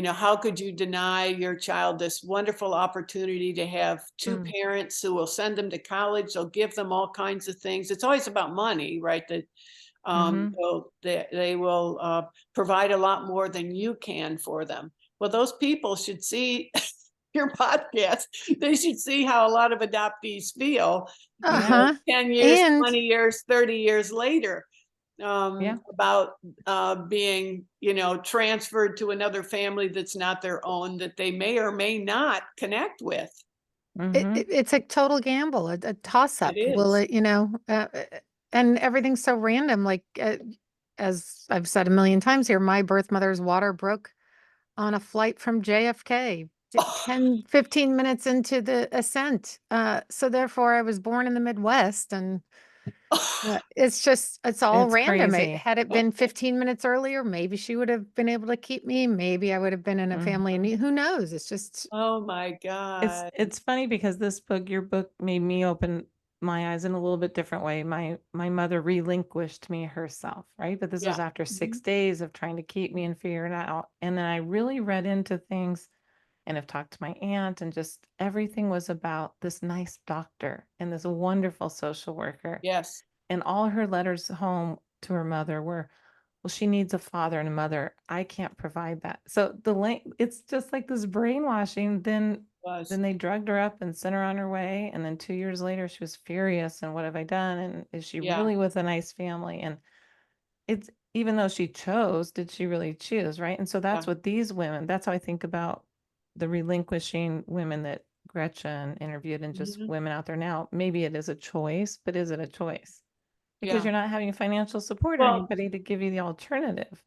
Speaker 3: How could you deny your child this wonderful opportunity to have two
Speaker 2: Mm.
Speaker 3: parents who will send them to college? They'll give them all kinds of things. It's always about money, right? That
Speaker 2: Mhm.
Speaker 3: so they will provide a lot more than you can for them. Well, those people should see your podcast. They should see how a lot of adoptees feel,
Speaker 2: Yeah.
Speaker 3: 10 years,
Speaker 1: And
Speaker 3: 20 years, 30 years later,
Speaker 2: Yeah.
Speaker 3: about being, transferred to another family that's not their own, that they may or may not connect with.
Speaker 2: Mhm.
Speaker 1: it's a total gamble, a toss
Speaker 3: It
Speaker 1: up. Will
Speaker 3: is.
Speaker 1: it, and everything's so random. Like, as I've said a million times here, my birth mother's water broke on a flight from JFK, 10, 15 minutes into the ascent. So therefore I was born in the Midwest, and It's all
Speaker 2: It's
Speaker 1: random.
Speaker 2: crazy.
Speaker 1: Had it been 15 minutes earlier, maybe she would have been able to keep me. Maybe I would have been in a family in
Speaker 2: Mhm.
Speaker 1: need. Who knows? It's just,
Speaker 3: Oh my God.
Speaker 2: It's funny because your book made me open my eyes in a little bit different way. My mother relinquished me herself, right? But this
Speaker 3: Yeah.
Speaker 2: was after
Speaker 3: Mhm.
Speaker 2: 6 days of trying to keep me and figuring it out. And then I really read into things and have talked to my aunt, and just everything was about this nice doctor and this wonderful social worker.
Speaker 3: Yes.
Speaker 2: And all her letters home to her mother were, well, she needs a father and a mother. I can't provide that. So it's just like this brainwashing.
Speaker 3: Was.
Speaker 2: Then they drugged her up and sent her on her way. And then 2 years later, she was furious. And what have I done? And is she
Speaker 3: Yeah.
Speaker 2: really with a nice family? And it's, even though she chose, did she really choose? Right. And so
Speaker 3: Yeah.
Speaker 2: that's what these women, that's how I think about the relinquishing women that Gretchen interviewed, and just
Speaker 3: Mhm.
Speaker 2: women out there now. Maybe it is a choice, but is it a choice? Because
Speaker 3: Yeah.
Speaker 2: you're not having financial support or
Speaker 3: Well,
Speaker 2: anybody to give you the alternative.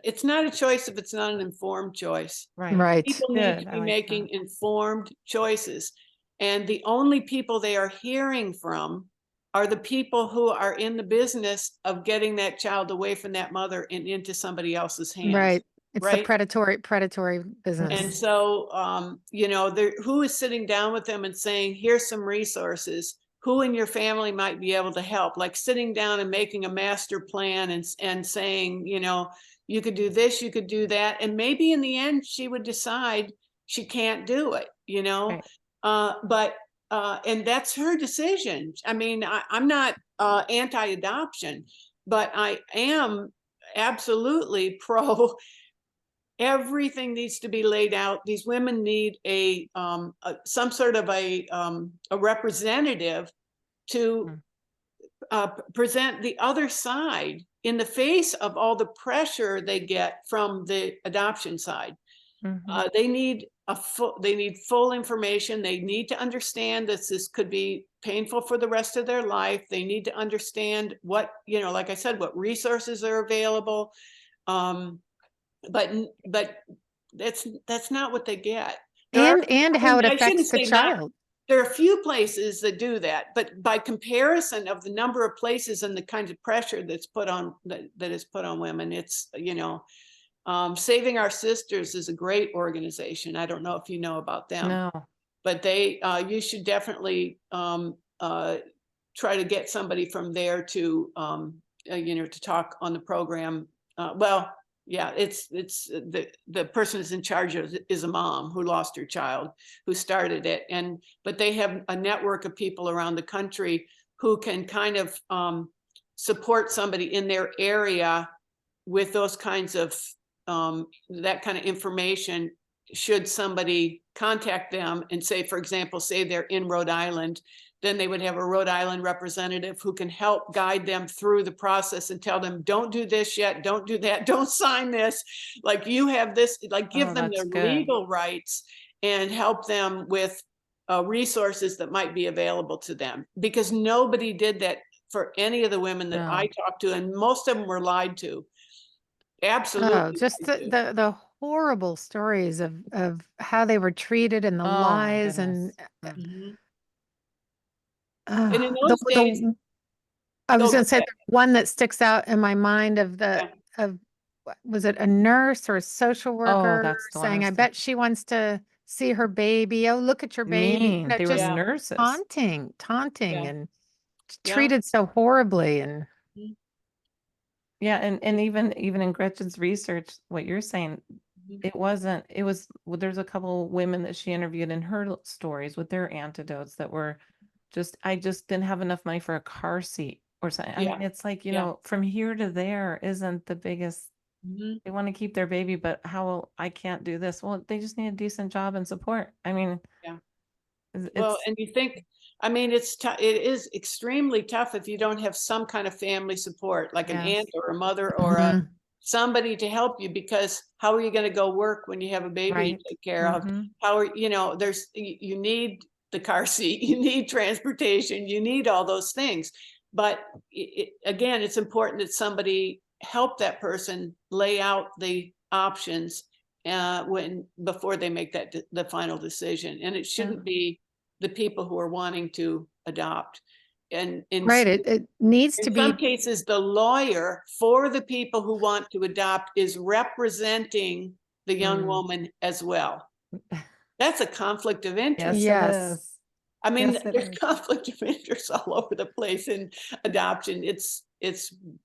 Speaker 3: it's not a choice if it's not an informed choice.
Speaker 2: Right.
Speaker 1: right.
Speaker 3: People need to
Speaker 2: Good. I
Speaker 3: be
Speaker 2: like that.
Speaker 3: making informed choices. And the only people they are hearing from are the people who are in the business of getting that child away from that mother and into somebody else's hands.
Speaker 1: Right. It's the
Speaker 3: Right.
Speaker 1: predatory
Speaker 3: And
Speaker 1: business.
Speaker 3: so, who is sitting down with them and saying, here's some resources, who in your family might be able to help, like sitting down and making a master plan and saying, you could do this, you could do that. And maybe in the end, she would decide she can't do it,
Speaker 2: Right.
Speaker 3: but and that's her decision. I mean, I'm not anti-adoption, but I am absolutely pro. Everything needs to be laid out. These women need some sort of a representative to
Speaker 2: Mm.
Speaker 3: present the other side in the face of all the pressure they get from the adoption side.
Speaker 2: Mhm.
Speaker 3: They need full information. They need to understand that this could be painful for the rest of their life. They need to understand what, like I said, what resources are available. Um, but that's not what they get. There are,
Speaker 1: And
Speaker 3: I
Speaker 1: how
Speaker 3: mean,
Speaker 1: it
Speaker 3: I shouldn't
Speaker 1: affects the
Speaker 3: say not.
Speaker 1: child.
Speaker 3: There are a few places that do that, but by comparison of the number of places and the kinds of pressure that's put on that is put on women, it's Saving Our Sisters is a great organization. I don't know if you know about them,
Speaker 2: No.
Speaker 3: but they you should definitely try to get somebody from there to to talk on the program. Well, yeah, it's the person who's in charge of it is a mom who lost her child, who started it, but they have a network of people around the country who can kind of support somebody in their area with those kinds of that kind of information. Should somebody contact them and say, for example, say they're in Rhode Island, then they would have a Rhode Island representative who can help guide them through the process and tell them, don't do this yet, don't do that, don't sign this. Like you have this, like give
Speaker 2: Oh,
Speaker 3: them
Speaker 2: that's
Speaker 3: their
Speaker 2: good.
Speaker 3: legal rights and help them with resources that might be available to them. Because nobody did that for any of the women that I
Speaker 2: No.
Speaker 3: talked to, and most of them were lied to.
Speaker 1: Oh,
Speaker 3: Absolutely
Speaker 1: just
Speaker 3: lied to.
Speaker 1: the horrible stories of how they were treated and the
Speaker 2: Oh my
Speaker 1: lies and
Speaker 2: goodness. Mm.
Speaker 3: Mhm. And in
Speaker 1: uh,
Speaker 3: those days,
Speaker 1: I was
Speaker 3: oh,
Speaker 1: gonna
Speaker 3: go
Speaker 1: say
Speaker 3: ahead.
Speaker 1: the one that sticks out in my mind
Speaker 3: Yeah.
Speaker 1: of was it a nurse or a social
Speaker 2: Oh,
Speaker 1: worker
Speaker 2: that's the one I
Speaker 1: saying,
Speaker 2: was
Speaker 1: I bet
Speaker 2: thinking.
Speaker 1: she wants to see her baby. Oh, look at your baby.
Speaker 2: Mean. They were
Speaker 1: Just
Speaker 3: Yeah.
Speaker 2: nurses.
Speaker 1: taunting
Speaker 3: Yeah.
Speaker 1: and
Speaker 3: Yeah.
Speaker 1: treated so horribly. And
Speaker 3: Mhm.
Speaker 2: Yeah, and even in Gretchen's research, what you're saying,
Speaker 3: Mhm.
Speaker 2: it wasn't, it was, well, there's a couple women that she interviewed in her stories with their antidotes that were just, I just didn't have enough money for a car seat or something. I
Speaker 3: Yeah.
Speaker 2: mean, it's like,
Speaker 3: Yeah.
Speaker 2: from here to there isn't the biggest.
Speaker 3: Mhm.
Speaker 2: They want to keep their baby, but I can't do this. Well, they just need a decent job and support. I mean,
Speaker 3: Yeah.
Speaker 2: it's,
Speaker 3: Well,
Speaker 2: it's
Speaker 3: and you think, I mean, it is extremely tough if you don't have some kind of family support, like an aunt
Speaker 2: yes.
Speaker 3: or a mother or
Speaker 1: Mhm.
Speaker 3: somebody to help you, because how are you going to go work when you have a baby
Speaker 2: Right.
Speaker 3: to take care of?
Speaker 2: Mm-hmm.
Speaker 3: How are, you need the car seat, you need transportation, you need all those things. But again, it's important that somebody help that person lay out the options before they make the final decision. And it
Speaker 2: Yeah.
Speaker 3: shouldn't be the people who are wanting to adopt. and
Speaker 1: Right. It needs to
Speaker 3: in some
Speaker 1: be,
Speaker 3: cases, the lawyer for the people who want to adopt is representing the young
Speaker 2: Mm.
Speaker 3: woman as well. That's a conflict of interest.
Speaker 2: Yes, it
Speaker 1: yes.
Speaker 2: is.
Speaker 3: I mean,
Speaker 2: Yes, it
Speaker 3: there's
Speaker 2: is.
Speaker 3: conflict of interest all over the place in adoption. It's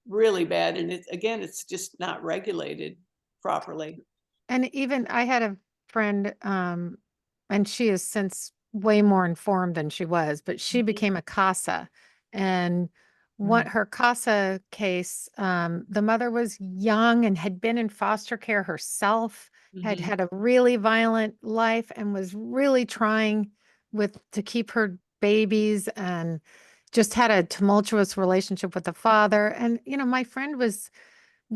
Speaker 3: really bad, and it's just not regulated properly.
Speaker 1: And even I had a friend, and she is since way more informed than she was, but she
Speaker 3: Mhm.
Speaker 1: became a CASA. And what
Speaker 2: Mm.
Speaker 1: her CASA case, the mother was young and had been in foster care herself, had
Speaker 3: Mhm.
Speaker 1: had a really violent life and was really trying to keep her babies and just had a tumultuous relationship with the father. And, my friend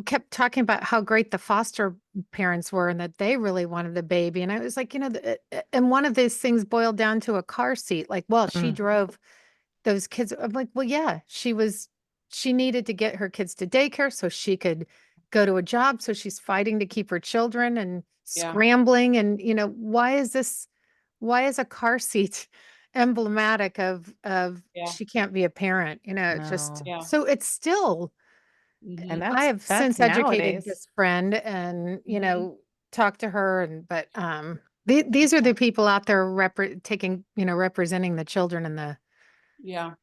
Speaker 1: kept talking about how great the foster parents were and that they really wanted the baby. And I was like, and one of these things boiled down to a car seat. Like, well, she
Speaker 2: Mm.
Speaker 1: drove those kids. I'm like, well, yeah, she needed to get her kids to daycare so she could go to a job. So she's fighting to keep her children and
Speaker 3: Yeah.
Speaker 1: scrambling. And, why is a car seat emblematic of
Speaker 3: Yeah.
Speaker 1: she can't be a parent?
Speaker 2: No.
Speaker 3: Yeah.
Speaker 1: So it's still,
Speaker 3: Mhm.
Speaker 2: And
Speaker 1: I have
Speaker 2: that's
Speaker 1: since educated
Speaker 2: nowadays.
Speaker 1: this friend and,
Speaker 3: Mhm.
Speaker 1: talked to her but these are the people out there representing the children and the
Speaker 3: Yeah.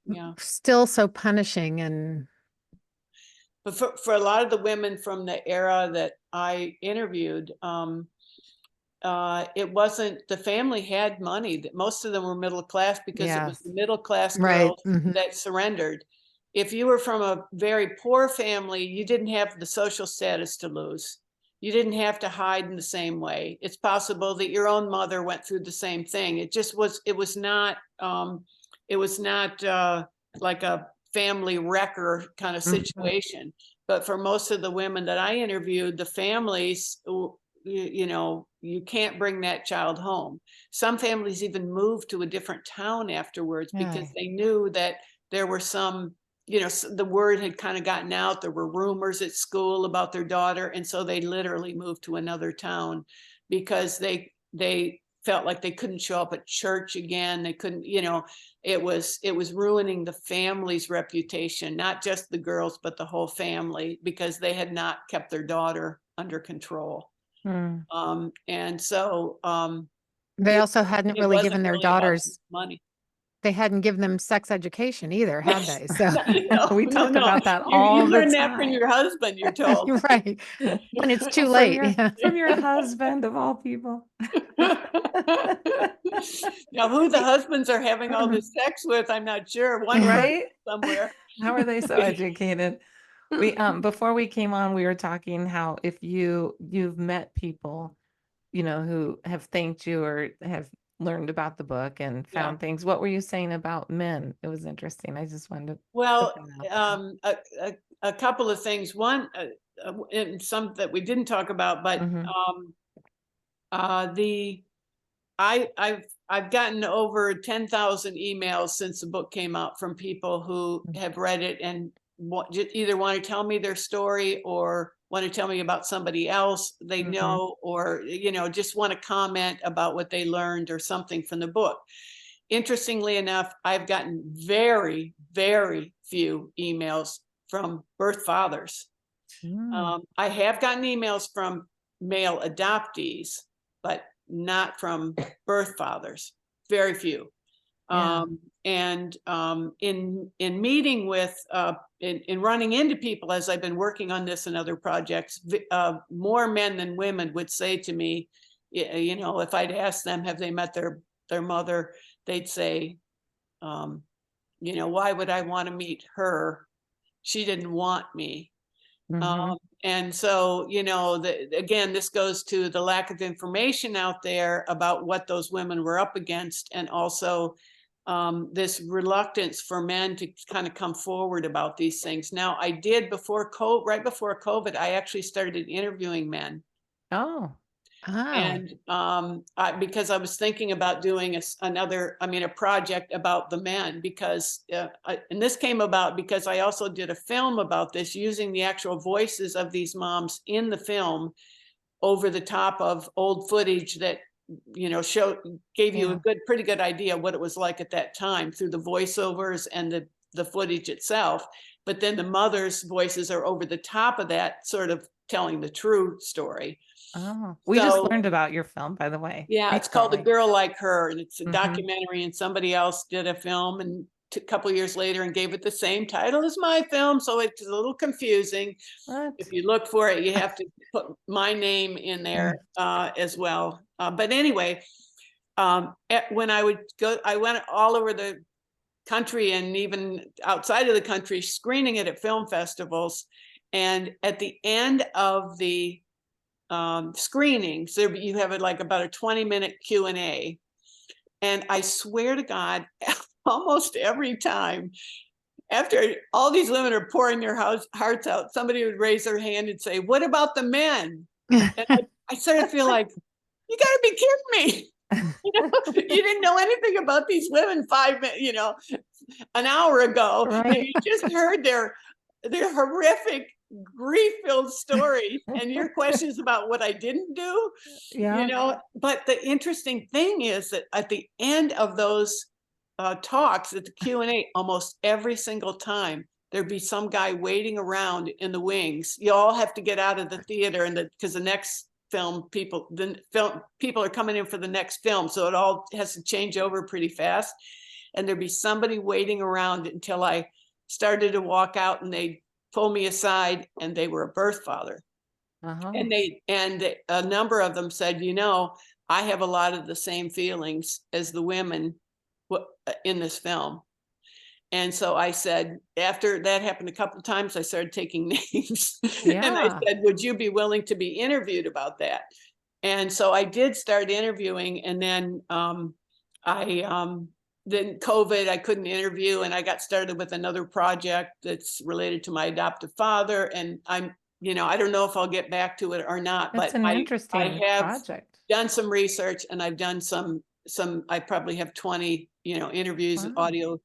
Speaker 3: Yeah.
Speaker 1: still so punishing and
Speaker 3: But for a lot of the women from the era that I interviewed, it wasn't, the family had money, that most of them were middle class because it was
Speaker 2: Yes.
Speaker 3: the middle class
Speaker 1: right.
Speaker 3: girls
Speaker 1: Mhm.
Speaker 3: that surrendered. If you were from a very poor family, you didn't have the social status to lose. You didn't have to hide in the same way. It's possible that your own mother went through the same thing. It was not like a family wrecker kind of
Speaker 2: Mhm.
Speaker 3: situation. But for most of the women that I interviewed, the families, you can't bring that child home. Some families even moved to a different town afterwards because
Speaker 2: Yeah.
Speaker 3: they knew that there were some, the word had kind of gotten out. There were rumors at school about their daughter. And so they literally moved to another town because they felt like they couldn't show up at church again. They couldn't, it was ruining the family's reputation, not just the girls, but the whole family, because they had not kept their daughter under control.
Speaker 2: Mm.
Speaker 3: And so
Speaker 1: They
Speaker 3: it
Speaker 1: also hadn't
Speaker 3: it
Speaker 1: really
Speaker 3: wasn't
Speaker 1: given their
Speaker 3: really about
Speaker 1: daughters
Speaker 3: money.
Speaker 1: they hadn't given them sex education either, had they? So
Speaker 2: We
Speaker 3: No,
Speaker 2: talk
Speaker 3: no.
Speaker 2: about that
Speaker 3: You
Speaker 2: all the
Speaker 3: learn that from
Speaker 2: time.
Speaker 3: your husband, you're told.
Speaker 1: you're right. When it's too
Speaker 2: From
Speaker 1: late.
Speaker 2: your
Speaker 1: Yeah.
Speaker 2: from your husband of all people.
Speaker 3: Now, who the husbands are having all this sex with, I'm not sure. One person
Speaker 2: Right?
Speaker 3: somewhere.
Speaker 2: How are they so educated? We before we came on, we were talking how if you've met people, who have thanked you or have learned about the book and
Speaker 3: Yeah.
Speaker 2: found things. What were you saying about men? It was interesting. I just wanted to
Speaker 3: Well,
Speaker 2: put that out there.
Speaker 3: a couple of things. One, and some that we didn't talk about, but
Speaker 2: Mhm.
Speaker 3: the I've gotten over 10,000 emails since the book came out from people who have read it and either want to tell me their story or want to tell me about somebody else they
Speaker 2: Mhm.
Speaker 3: know, or just want to comment about what they learned or something from the book. Interestingly enough, I've gotten very, very few emails from birth fathers.
Speaker 2: Mm.
Speaker 3: I have gotten emails from male adoptees, but not from birth fathers. Very few.
Speaker 2: Yeah.
Speaker 3: In meeting with, in running into people as I've been working on this and other projects, more men than women would say to me, if I'd ask them, have they met their mother? They'd say, why would I want to meet her? She didn't want me.
Speaker 2: Mhm.
Speaker 3: And so, again, this goes to the lack of information out there about what those women were up against, and also this reluctance for men to kind of come forward about these things. Now, I did right before COVID, I actually started interviewing men.
Speaker 2: Oh.
Speaker 1: Oh.
Speaker 3: And because I was thinking about doing a project about the men, because and this came about because I also did a film about this using the actual voices of these moms in the film over the top of old footage that gave you
Speaker 2: Yeah.
Speaker 3: a pretty good idea what it was like at that time through the voiceovers and the footage itself. But then the mother's voices are over the top of that, sort of telling the true story.
Speaker 2: Oh, we just
Speaker 3: So,
Speaker 2: learned about your film, by the way.
Speaker 3: yeah, it's called A
Speaker 2: recently.
Speaker 3: Girl Like Her, and it's a
Speaker 2: Mhm.
Speaker 3: documentary, and somebody else did a film and a couple years later and gave it the same title as my film. So it's a little confusing.
Speaker 2: What?
Speaker 3: If you look for it, you have to put my name in there as well. But anyway, when I would go, I went all over the country and even outside of the country screening it at film festivals. And at the end of the screenings, you have like about a 20-minute Q&A. And I swear to God, almost every time, after all these women are pouring their hearts out, somebody would raise their hand and say, "What about the men?" And I sort of feel like, you got to be kidding me. You didn't know anything about these women 5 minutes, an hour ago, and
Speaker 2: Right.
Speaker 3: you just heard their horrific, grief-filled stories, and your questions about what I didn't do.
Speaker 2: Yeah.
Speaker 3: But the interesting thing is that at the end of those talks, at the Q&A, almost every single time there'd be some guy waiting around in the wings. You all have to get out of the theater, and because the next people are coming in for the next film, so it all has to change over pretty fast. And there'd be somebody waiting around until I started to walk out, and they pull me aside, and they were a birth father.
Speaker 2: Uh-huh.
Speaker 3: And a number of them said, I have a lot of the same feelings as the women in this film. And so I said, after that happened a couple of times, I started taking names. And I
Speaker 2: Yeah.
Speaker 3: said, would you be willing to be interviewed about that? And so I did start interviewing. And then then COVID, I couldn't interview. And I got started with another project that's related to my adoptive father. And I don't know if I'll get back to it or not,
Speaker 2: That's
Speaker 3: but
Speaker 2: an
Speaker 3: I
Speaker 2: interesting
Speaker 3: have
Speaker 2: project.
Speaker 3: done some research, and I've done some, I probably have 20, interviews,
Speaker 2: Wow.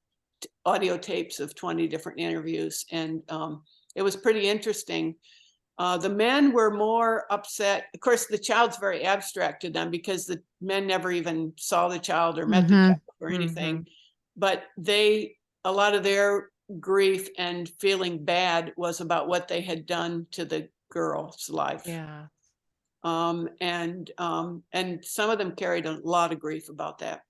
Speaker 3: audio tapes of 20 different interviews. And it was pretty interesting. The men were more upset. Of course, the child's very abstract to them because the men never even saw the child or met the child or anything. But a lot of their grief and feeling bad was about what they had done to the girl's life.
Speaker 2: Yeah.
Speaker 3: And some of them carried a lot of grief about that.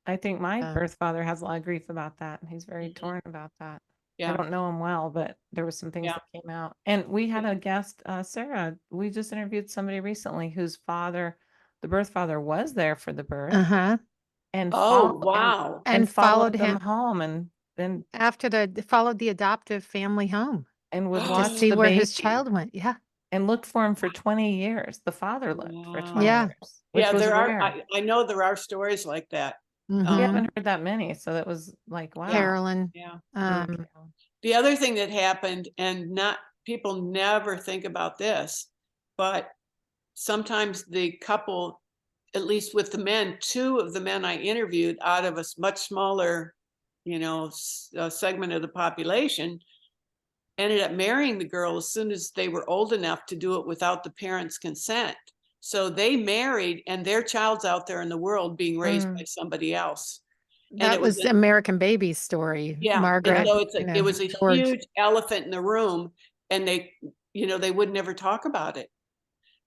Speaker 2: I think my
Speaker 1: Yeah.
Speaker 2: birth father has a lot of grief about that, and he's very
Speaker 3: Mhm.
Speaker 2: torn about that. I
Speaker 3: Yeah.
Speaker 2: don't know him well, but there were some things
Speaker 3: Yeah.
Speaker 2: that came out. And we had a guest, Sarah. We just interviewed somebody recently whose father, the birth father, was there for the birth
Speaker 1: Uh-huh.
Speaker 2: and
Speaker 3: Oh,
Speaker 2: followed
Speaker 3: wow.
Speaker 1: And
Speaker 2: followed
Speaker 1: followed
Speaker 2: them
Speaker 1: him
Speaker 2: home, and then
Speaker 1: followed the adoptive family home
Speaker 2: would
Speaker 1: to
Speaker 2: watch
Speaker 1: see
Speaker 2: the
Speaker 1: where his
Speaker 2: baby
Speaker 1: child went. Yeah.
Speaker 2: and looked for him for 20 years. The father looked for 20
Speaker 3: Wow.
Speaker 1: Yeah.
Speaker 2: years, which
Speaker 3: Yeah,
Speaker 2: was
Speaker 3: there are,
Speaker 2: rare.
Speaker 3: I know there are stories like that.
Speaker 2: We
Speaker 1: Mhm.
Speaker 2: haven't heard that many, so that was like, wow.
Speaker 1: Carolyn.
Speaker 3: Yeah.
Speaker 2: Mm.
Speaker 3: The other thing that happened, and people never think about this, but sometimes the couple, at least with the men, 2 of the men I interviewed out of a much smaller, segment of the population, ended up marrying the girl as soon as they were old enough to do it without the parents' consent. So they married, and their child's out there in the world being raised by somebody else. And
Speaker 1: That
Speaker 3: it was
Speaker 1: was American Baby's story.
Speaker 3: Yeah, and
Speaker 1: Margaret,
Speaker 3: so
Speaker 1: you
Speaker 3: it was a
Speaker 1: George.
Speaker 3: huge elephant in the room, and they would never talk about it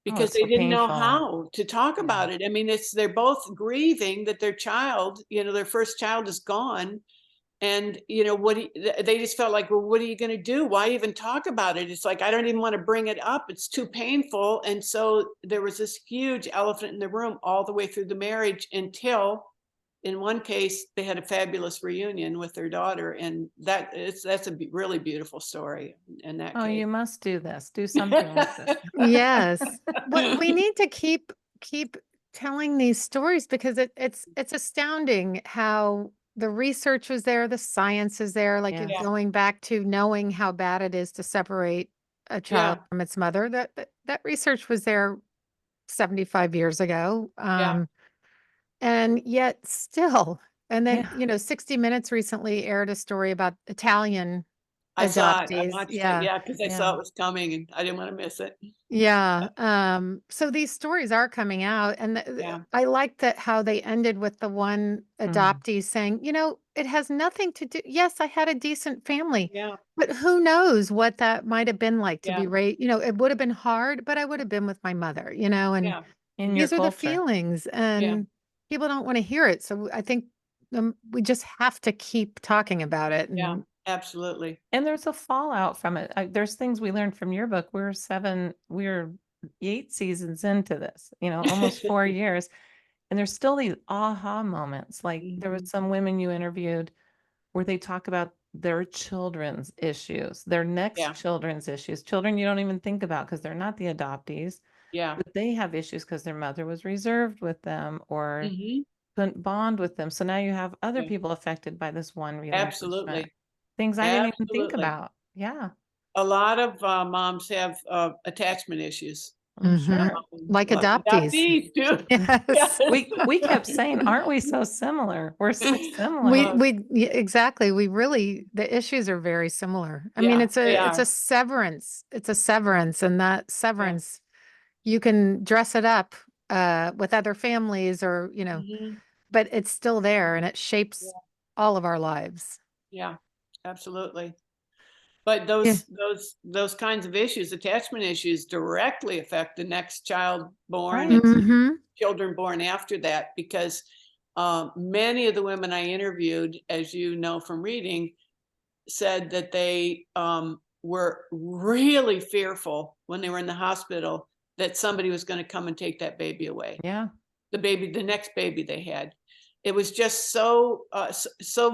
Speaker 3: because
Speaker 2: it's
Speaker 3: they
Speaker 2: so
Speaker 3: didn't know
Speaker 2: painful.
Speaker 3: how to talk
Speaker 2: Yeah.
Speaker 3: about it. I mean, they're both grieving that their child, their first child is gone. And, they just felt like, well, what are you going to do? Why even talk about it? It's like, I don't even want to bring it up. It's too painful. And so there was this huge elephant in the room all the way through the marriage until, in one case, they had a fabulous reunion with their daughter. And that's a really beautiful story in that
Speaker 2: Oh,
Speaker 3: case.
Speaker 2: you must do this. Do something like this.
Speaker 1: Yes. Well, we need to keep telling these stories because it's astounding how the research was there, the science is there, like
Speaker 2: Yes.
Speaker 3: Yeah.
Speaker 1: going back to knowing how bad it is to separate a child
Speaker 3: Yeah.
Speaker 1: from its mother. That research was there 75 years ago.
Speaker 3: Yeah.
Speaker 1: And yet still, and then,
Speaker 2: Yeah.
Speaker 1: 60 Minutes recently aired a story about Italian
Speaker 3: I saw it. I
Speaker 1: adoptees.
Speaker 3: watched it.
Speaker 1: Yeah.
Speaker 3: Yeah, because I
Speaker 2: Yeah.
Speaker 3: saw it was coming and I didn't want to miss it.
Speaker 1: Yeah. So these stories are coming out, and
Speaker 3: Yeah.
Speaker 1: I like that how they ended with the one adoptee saying, it has nothing to do. Yes, I had a decent family,
Speaker 3: Yeah.
Speaker 1: but who knows what that might have been like to
Speaker 3: Yeah.
Speaker 1: be raised. It would have been hard, but I would have been with my mother, and
Speaker 3: Yeah.
Speaker 2: In your
Speaker 1: these are the
Speaker 2: culture.
Speaker 1: feelings,
Speaker 3: Yeah.
Speaker 1: and people don't want to hear it. So I think we just have to keep talking about it.
Speaker 3: Yeah.
Speaker 1: And
Speaker 3: Absolutely.
Speaker 2: And there's a fallout from it. There's things we learned from your book. We're 8 seasons into this, almost 4 years. And there's still these aha moments. Like there was
Speaker 3: Mhm.
Speaker 2: some women you interviewed where they talk about their children's issues, their next
Speaker 3: Yeah.
Speaker 2: children's issues, children you don't even think about because they're not the adoptees,
Speaker 3: Yeah.
Speaker 2: but they have issues because their mother was reserved with them or
Speaker 3: Mhm.
Speaker 2: couldn't bond with them. So now you have other
Speaker 3: Yeah.
Speaker 2: people affected by this one relinquishment.
Speaker 3: Absolutely.
Speaker 2: Things I didn't even think
Speaker 3: Absolutely.
Speaker 2: about. Yeah,
Speaker 3: A lot of moms have attachment issues.
Speaker 2: I'm
Speaker 1: Mhm.
Speaker 2: sure.
Speaker 1: Like
Speaker 3: Well,
Speaker 1: adoptees.
Speaker 3: adoptees too.
Speaker 1: Yes.
Speaker 3: Yes.
Speaker 2: We kept saying, "Aren't we so similar? We're so
Speaker 1: We
Speaker 2: similar."
Speaker 1: we yeah, exactly. We really the issues are very similar. I mean,
Speaker 3: Yeah, they
Speaker 1: it's a
Speaker 3: are.
Speaker 1: severance. It's a severance, and that
Speaker 3: Yeah.
Speaker 1: severance you can dress it up with other families or,
Speaker 3: Mhm.
Speaker 1: but it's still there and it
Speaker 3: Yeah.
Speaker 1: shapes all of our lives.
Speaker 3: Yeah. Absolutely. But
Speaker 1: Yeah.
Speaker 3: those kinds of issues, attachment issues, directly affect the next child born
Speaker 2: Right.
Speaker 3: and
Speaker 1: Mhm.
Speaker 3: children born after that, because many of the women I interviewed, as you know from reading, said that they were really fearful when they were in the hospital that somebody was going to come and take that baby away,
Speaker 2: Yeah.
Speaker 3: the next baby they had. It was just so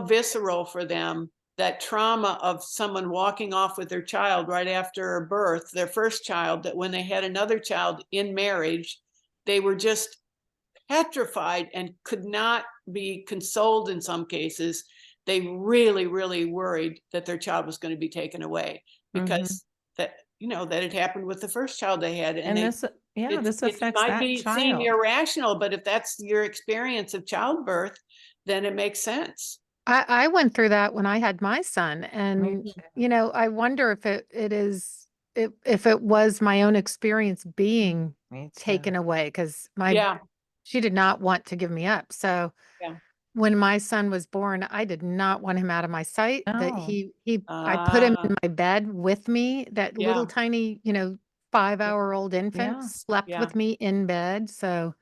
Speaker 3: visceral for them, that trauma of someone walking off with their child right after birth, their first child, that when they had another child in marriage, they were just petrified and could not be consoled in some cases. They really, really worried that their child was going to be taken away,
Speaker 2: Mhm.
Speaker 3: because that had happened with the first child they had. And
Speaker 2: And this
Speaker 3: it
Speaker 2: affects
Speaker 3: might
Speaker 2: that
Speaker 3: be seem
Speaker 2: child.
Speaker 3: irrational, but if that's your experience of childbirth, then it makes sense.
Speaker 1: I went through that when I had my son,
Speaker 2: Me
Speaker 1: and
Speaker 2: too.
Speaker 1: I wonder if it is if it was my own experience being
Speaker 2: Me too.
Speaker 1: taken away because my
Speaker 3: Yeah.
Speaker 1: she did not want to give me up. So
Speaker 3: Yeah.
Speaker 1: when my son was born, I did not want him out of my sight. That
Speaker 2: No.
Speaker 1: I put him
Speaker 3: Ah,
Speaker 1: in my bed with me. That little
Speaker 3: yeah.
Speaker 1: tiny,
Speaker 3: Yeah.
Speaker 1: 5-hour-old infant
Speaker 2: Yeah.
Speaker 1: slept
Speaker 3: Yeah.
Speaker 1: with me in bed. So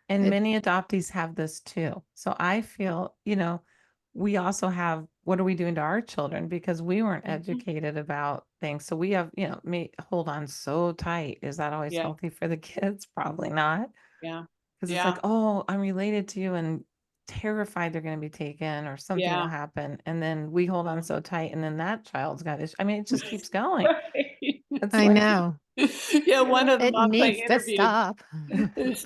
Speaker 2: And
Speaker 1: it,
Speaker 2: many adoptees have this too. So I feel, we also have what are we doing to our children because we weren't
Speaker 3: Mhm.
Speaker 2: educated about things. So we have, may hold on so tight. Is that always
Speaker 3: Yeah.
Speaker 2: healthy for the kids? Probably not.
Speaker 3: Yeah.
Speaker 2: Because it's like,
Speaker 3: Yeah.
Speaker 2: oh, I'm related to you and terrified they're going to be taken or something will
Speaker 3: Yeah.
Speaker 2: happen. And then we hold on so tight and then that child's got issues. I mean, it just keeps going.
Speaker 3: Right.
Speaker 2: It's
Speaker 1: I
Speaker 2: like,
Speaker 1: know
Speaker 3: Yeah, one of the
Speaker 1: it
Speaker 3: moms I
Speaker 1: needs to
Speaker 3: interviewed
Speaker 1: stop.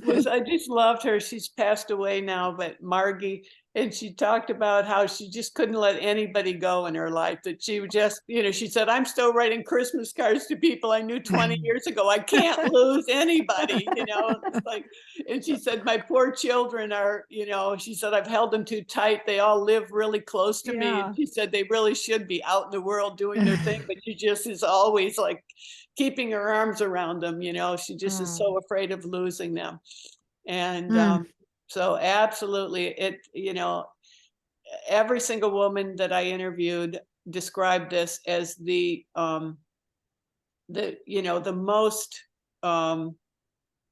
Speaker 3: was I just loved her. She's passed away now, but Margie, and she talked about how she just couldn't let anybody go in her life. That she would just, she said, "I'm still writing Christmas cards to people I knew 20 years ago. I can't lose anybody." It's like, and she said, "My poor children are, she said, I've held them too tight. They all live really close to me." And
Speaker 2: yeah.
Speaker 3: she said they really should be out in the world doing their thing, but she just is always like keeping her arms around them. She just is
Speaker 2: Mm,
Speaker 3: so afraid of losing them. And
Speaker 1: Mm,
Speaker 3: so absolutely, every single woman that I interviewed described this as the most um,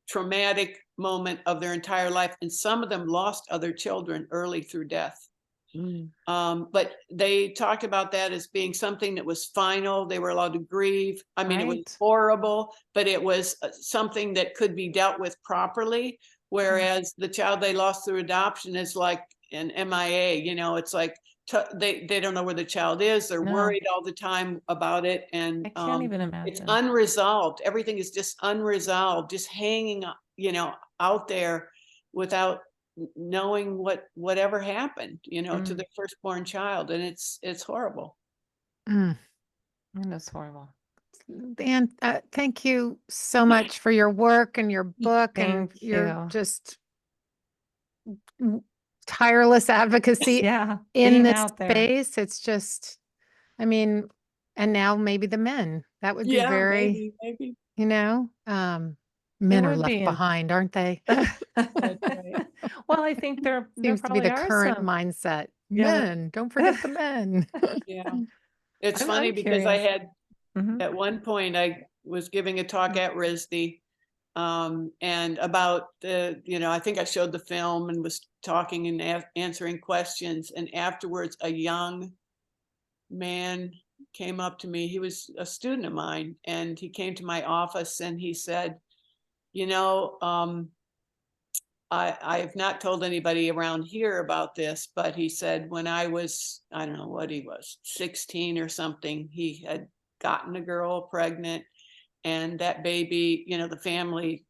Speaker 3: traumatic moment of their entire life, and some of them lost other children early through death.
Speaker 2: mm,
Speaker 3: But they talked about that as being something that was final. They were allowed to grieve. I mean, it was
Speaker 2: right.
Speaker 3: horrible, but it was something that could be dealt with properly.
Speaker 2: Yeah.
Speaker 3: Whereas the child they lost through adoption is like an MIA. It's like they don't know where the child is. They're
Speaker 2: No,
Speaker 3: worried all the time about it, and
Speaker 2: I can't even
Speaker 3: it's
Speaker 2: imagine.
Speaker 3: unresolved. Everything is just unresolved, just hanging, out there without knowing whatever happened, to
Speaker 2: Mm,
Speaker 3: their firstborn child, and it's horrible.
Speaker 1: mm.
Speaker 2: and it's horrible.
Speaker 1: And thank you so much for your work and your book and
Speaker 2: Thank
Speaker 1: your
Speaker 2: you.
Speaker 1: just tireless advocacy
Speaker 2: Yeah,
Speaker 1: in
Speaker 2: being
Speaker 1: this
Speaker 2: out there.
Speaker 1: space. It's just, I mean, And now maybe the men. That would be
Speaker 3: Yeah,
Speaker 1: very,
Speaker 3: maybe.
Speaker 1: you know,
Speaker 2: It
Speaker 1: men are
Speaker 2: would
Speaker 1: left
Speaker 2: be.
Speaker 1: behind, aren't they?
Speaker 3: That's right.
Speaker 2: Well, I think there
Speaker 1: Seems to be
Speaker 2: probably
Speaker 1: the
Speaker 2: are
Speaker 1: current
Speaker 2: some.
Speaker 1: mindset.
Speaker 2: Yeah.
Speaker 1: Men, don't forget the men.
Speaker 3: Yeah. It's
Speaker 2: I'm
Speaker 3: funny because I
Speaker 2: curious.
Speaker 3: had,
Speaker 2: Mhm.
Speaker 3: at one point, I was giving a talk at RISD, and about the, I think I showed the film and was talking and answering questions. And afterwards, a young man came up to me. He was a student of mine, and he came to my office and he said, you know, I've not told anybody around here about this, but he said when I was, I don't know what he was, 16 or something, he had gotten a girl pregnant, and that baby, the family,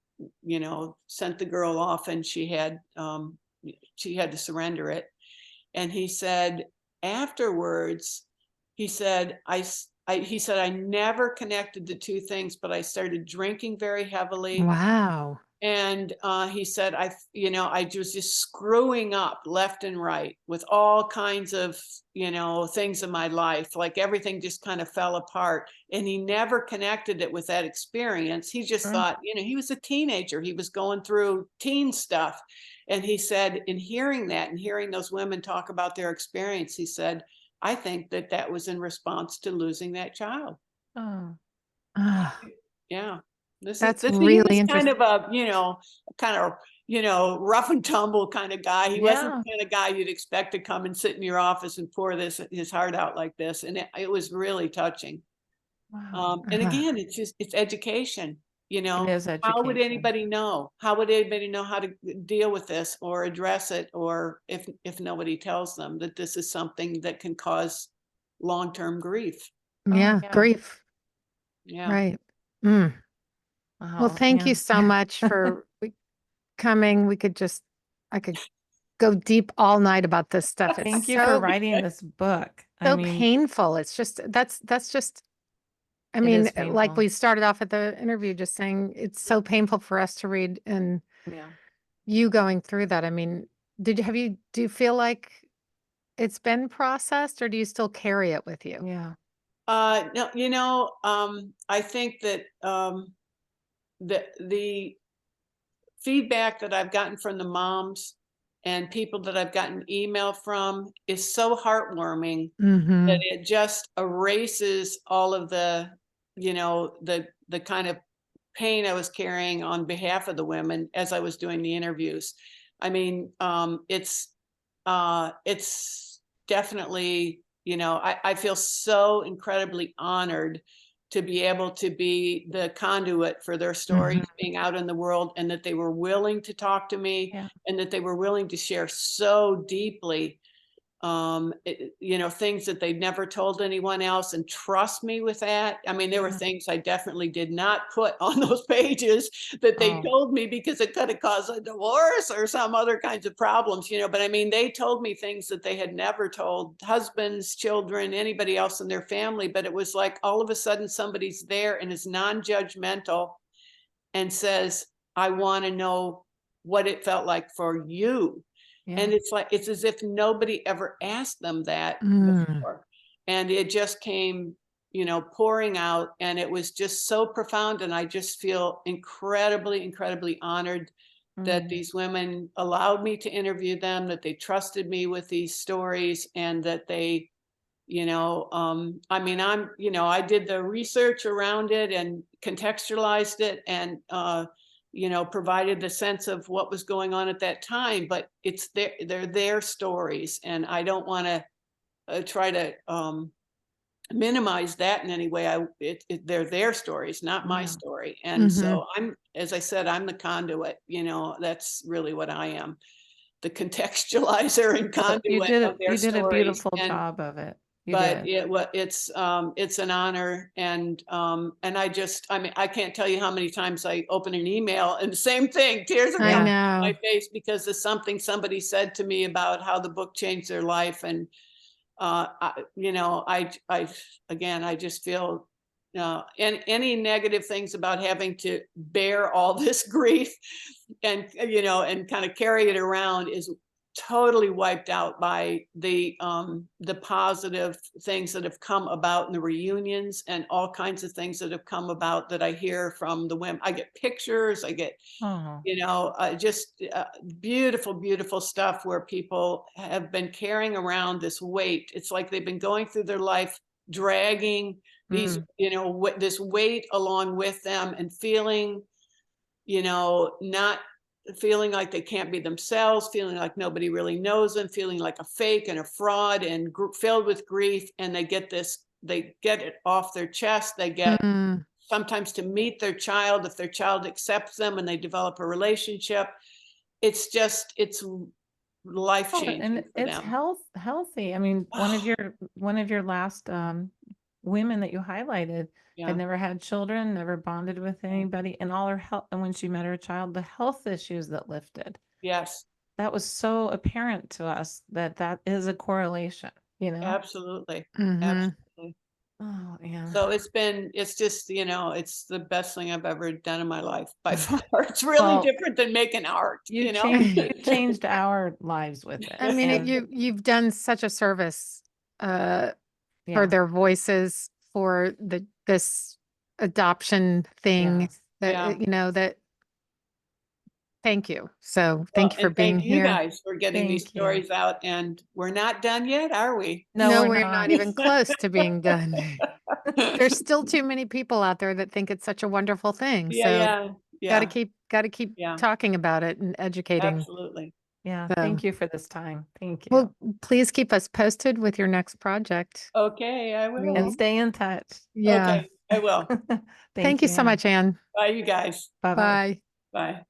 Speaker 3: sent the girl off, and she had to surrender it. And he said afterwards, he said, he said, I never connected the two things, but I started drinking very heavily.
Speaker 1: Wow.
Speaker 3: And he said, I was just screwing up left and right with all kinds of, things in my life. Like everything just kind of fell apart. And he never connected it with that experience. He just
Speaker 2: Sure.
Speaker 3: thought, he was a teenager. He was going through teen stuff. And he said, in hearing that and hearing those women talk about their experience, he said, I think that was in response to losing that child.
Speaker 2: Oh,
Speaker 1: Ah,
Speaker 3: Yeah.
Speaker 1: that's
Speaker 3: He
Speaker 1: really
Speaker 3: was kind
Speaker 1: interesting.
Speaker 3: of rough and tumble kind of guy. He wasn't
Speaker 2: yeah.
Speaker 3: the kind of guy you'd expect to come and sit in your office and pour his heart out like this. And it was really touching.
Speaker 2: Wow.
Speaker 3: And
Speaker 1: Ah,
Speaker 3: again, it's education.
Speaker 2: It is
Speaker 3: How would
Speaker 2: education.
Speaker 3: anybody know? How would anybody know how to deal with this or address it? Or if nobody tells them that this is something that can cause long-term grief.
Speaker 2: Oh,
Speaker 1: yeah,
Speaker 2: yeah.
Speaker 1: grief.
Speaker 3: Yeah.
Speaker 1: Right. Mm. Well,
Speaker 2: Wow.
Speaker 1: thank you
Speaker 2: Yeah.
Speaker 1: so much for coming. I could go deep all night about this stuff. It's
Speaker 2: Thank you for
Speaker 1: so,
Speaker 2: writing this book. I
Speaker 1: so
Speaker 2: mean,
Speaker 1: painful. It's just, that's just, I
Speaker 2: it
Speaker 1: mean,
Speaker 2: is
Speaker 1: like
Speaker 2: painful.
Speaker 1: we started off at the interview just saying it's so painful for us to read and
Speaker 2: Yeah.
Speaker 1: you going through that. I mean, do you feel like it's been processed or do you still carry it with you?
Speaker 2: Yeah.
Speaker 3: No, I think that the feedback that I've gotten from the moms and people that I've gotten email from is so heartwarming that
Speaker 1: Mm-hmm.
Speaker 3: it just erases all of the kind of pain I was carrying on behalf of the women as I was doing the interviews. I mean, it's definitely, I feel so incredibly honored to be able to be the conduit for their stories
Speaker 1: Mm-hmm.
Speaker 3: being out in the world, and that they were willing to talk to me,
Speaker 2: Yeah.
Speaker 3: and that they were willing to share so deeply things that they'd never told anyone else, and trust me with that. I mean, there were
Speaker 2: Yeah.
Speaker 3: things I definitely did not put on those pages that they
Speaker 2: Oh,
Speaker 3: told me because it could have caused a divorce or some other kinds of problems, but I mean, they told me things that they had never told husbands, children, anybody else in their family. But it was like all of a sudden somebody's there and is non-judgmental and says, I want to know what it felt like for you.
Speaker 2: yeah.
Speaker 3: And it's as if nobody ever asked them that
Speaker 1: Mm.
Speaker 3: before. And it just came, pouring out, and it was just so profound. And I just feel incredibly, incredibly honored that
Speaker 2: Mm.
Speaker 3: these women allowed me to interview them, that they trusted me with these stories, and that they, I mean, I did the research around it and contextualized it, and provided the sense of what was going on at that time. But they're their stories, and I don't want to try to minimize that in any way. They're their stories, not my
Speaker 2: Yeah.
Speaker 3: story. And
Speaker 1: Mm-hmm.
Speaker 3: so as I said, I'm the conduit. That's really what I am, the contextualizer and
Speaker 2: But you
Speaker 3: conduit
Speaker 2: did
Speaker 3: of
Speaker 2: it.
Speaker 3: their
Speaker 2: You did a
Speaker 3: stories.
Speaker 2: beautiful
Speaker 3: And
Speaker 2: job of it. You
Speaker 3: but
Speaker 2: did.
Speaker 3: it's an honor. And I mean, I can't tell you how many times I open an email and the same thing, tears are
Speaker 1: I
Speaker 3: coming
Speaker 2: Yeah.
Speaker 3: down my
Speaker 1: know.
Speaker 3: face because of something somebody said to me about how the book changed their life. And again, I just feel and any negative things about having to bear all this grief and and kind of carry it around totally wiped out by the positive things that have come about in the reunions and all kinds of things that have come about that I hear from the women. I get pictures, I get,
Speaker 2: Oh,
Speaker 3: just beautiful, beautiful stuff where people have been carrying around this weight. It's like they've been going through their life dragging these, this weight along with them and feeling, not feeling like they can't be themselves, feeling like nobody really knows them, feeling like a fake and a fraud and filled with grief. And they get it off their chest. They get
Speaker 1: Mm.
Speaker 3: sometimes to meet their child if their child accepts them and they develop a relationship. It's life
Speaker 2: oh,
Speaker 3: changing
Speaker 2: and
Speaker 3: for
Speaker 2: it's
Speaker 3: them.
Speaker 2: healthy. I mean, one of your last women that you highlighted
Speaker 3: Yeah.
Speaker 2: had never had children, never bonded with anybody, and all her health. And when she met her child, the health issues that lifted.
Speaker 3: Yes,
Speaker 2: That was so apparent to us that is a correlation.
Speaker 3: absolutely.
Speaker 1: Mhm.
Speaker 3: Absolutely.
Speaker 2: Oh, yeah.
Speaker 3: So it's just, it's the best thing I've ever done in my life by far. It's really
Speaker 2: Well,
Speaker 3: different than making art,
Speaker 2: you changed our lives with it.
Speaker 1: I mean,
Speaker 2: And
Speaker 1: you've done such a service for
Speaker 2: yeah,
Speaker 1: their voices, for this adoption thing
Speaker 2: yes.
Speaker 1: that,
Speaker 3: Yeah.
Speaker 1: that thank you. So
Speaker 3: Well,
Speaker 1: thank you for
Speaker 3: and
Speaker 1: being
Speaker 3: thank you
Speaker 1: here.
Speaker 3: guys for getting these
Speaker 2: Thank you.
Speaker 3: stories out. And we're not done yet, are we?
Speaker 2: No,
Speaker 1: No,
Speaker 2: we're
Speaker 1: we're
Speaker 2: not.
Speaker 1: not even close to being done. There's still too many people out there that think it's such a wonderful thing.
Speaker 3: Yeah,
Speaker 1: So
Speaker 3: yeah,
Speaker 1: gotta keep
Speaker 3: yeah,
Speaker 1: talking about it and educating.
Speaker 3: absolutely.
Speaker 2: Yeah,
Speaker 1: So,
Speaker 2: thank you for this time. Thank you.
Speaker 1: well, please keep us posted with your next project.
Speaker 3: Okay, I
Speaker 1: Really?
Speaker 2: And
Speaker 3: will.
Speaker 2: stay in touch.
Speaker 1: Yeah.
Speaker 3: Okay, I will.
Speaker 1: Thank you so
Speaker 2: Ann.
Speaker 1: much, Anne.
Speaker 3: Bye, you guys.
Speaker 2: Bye-bye.
Speaker 1: Bye.
Speaker 3: Bye.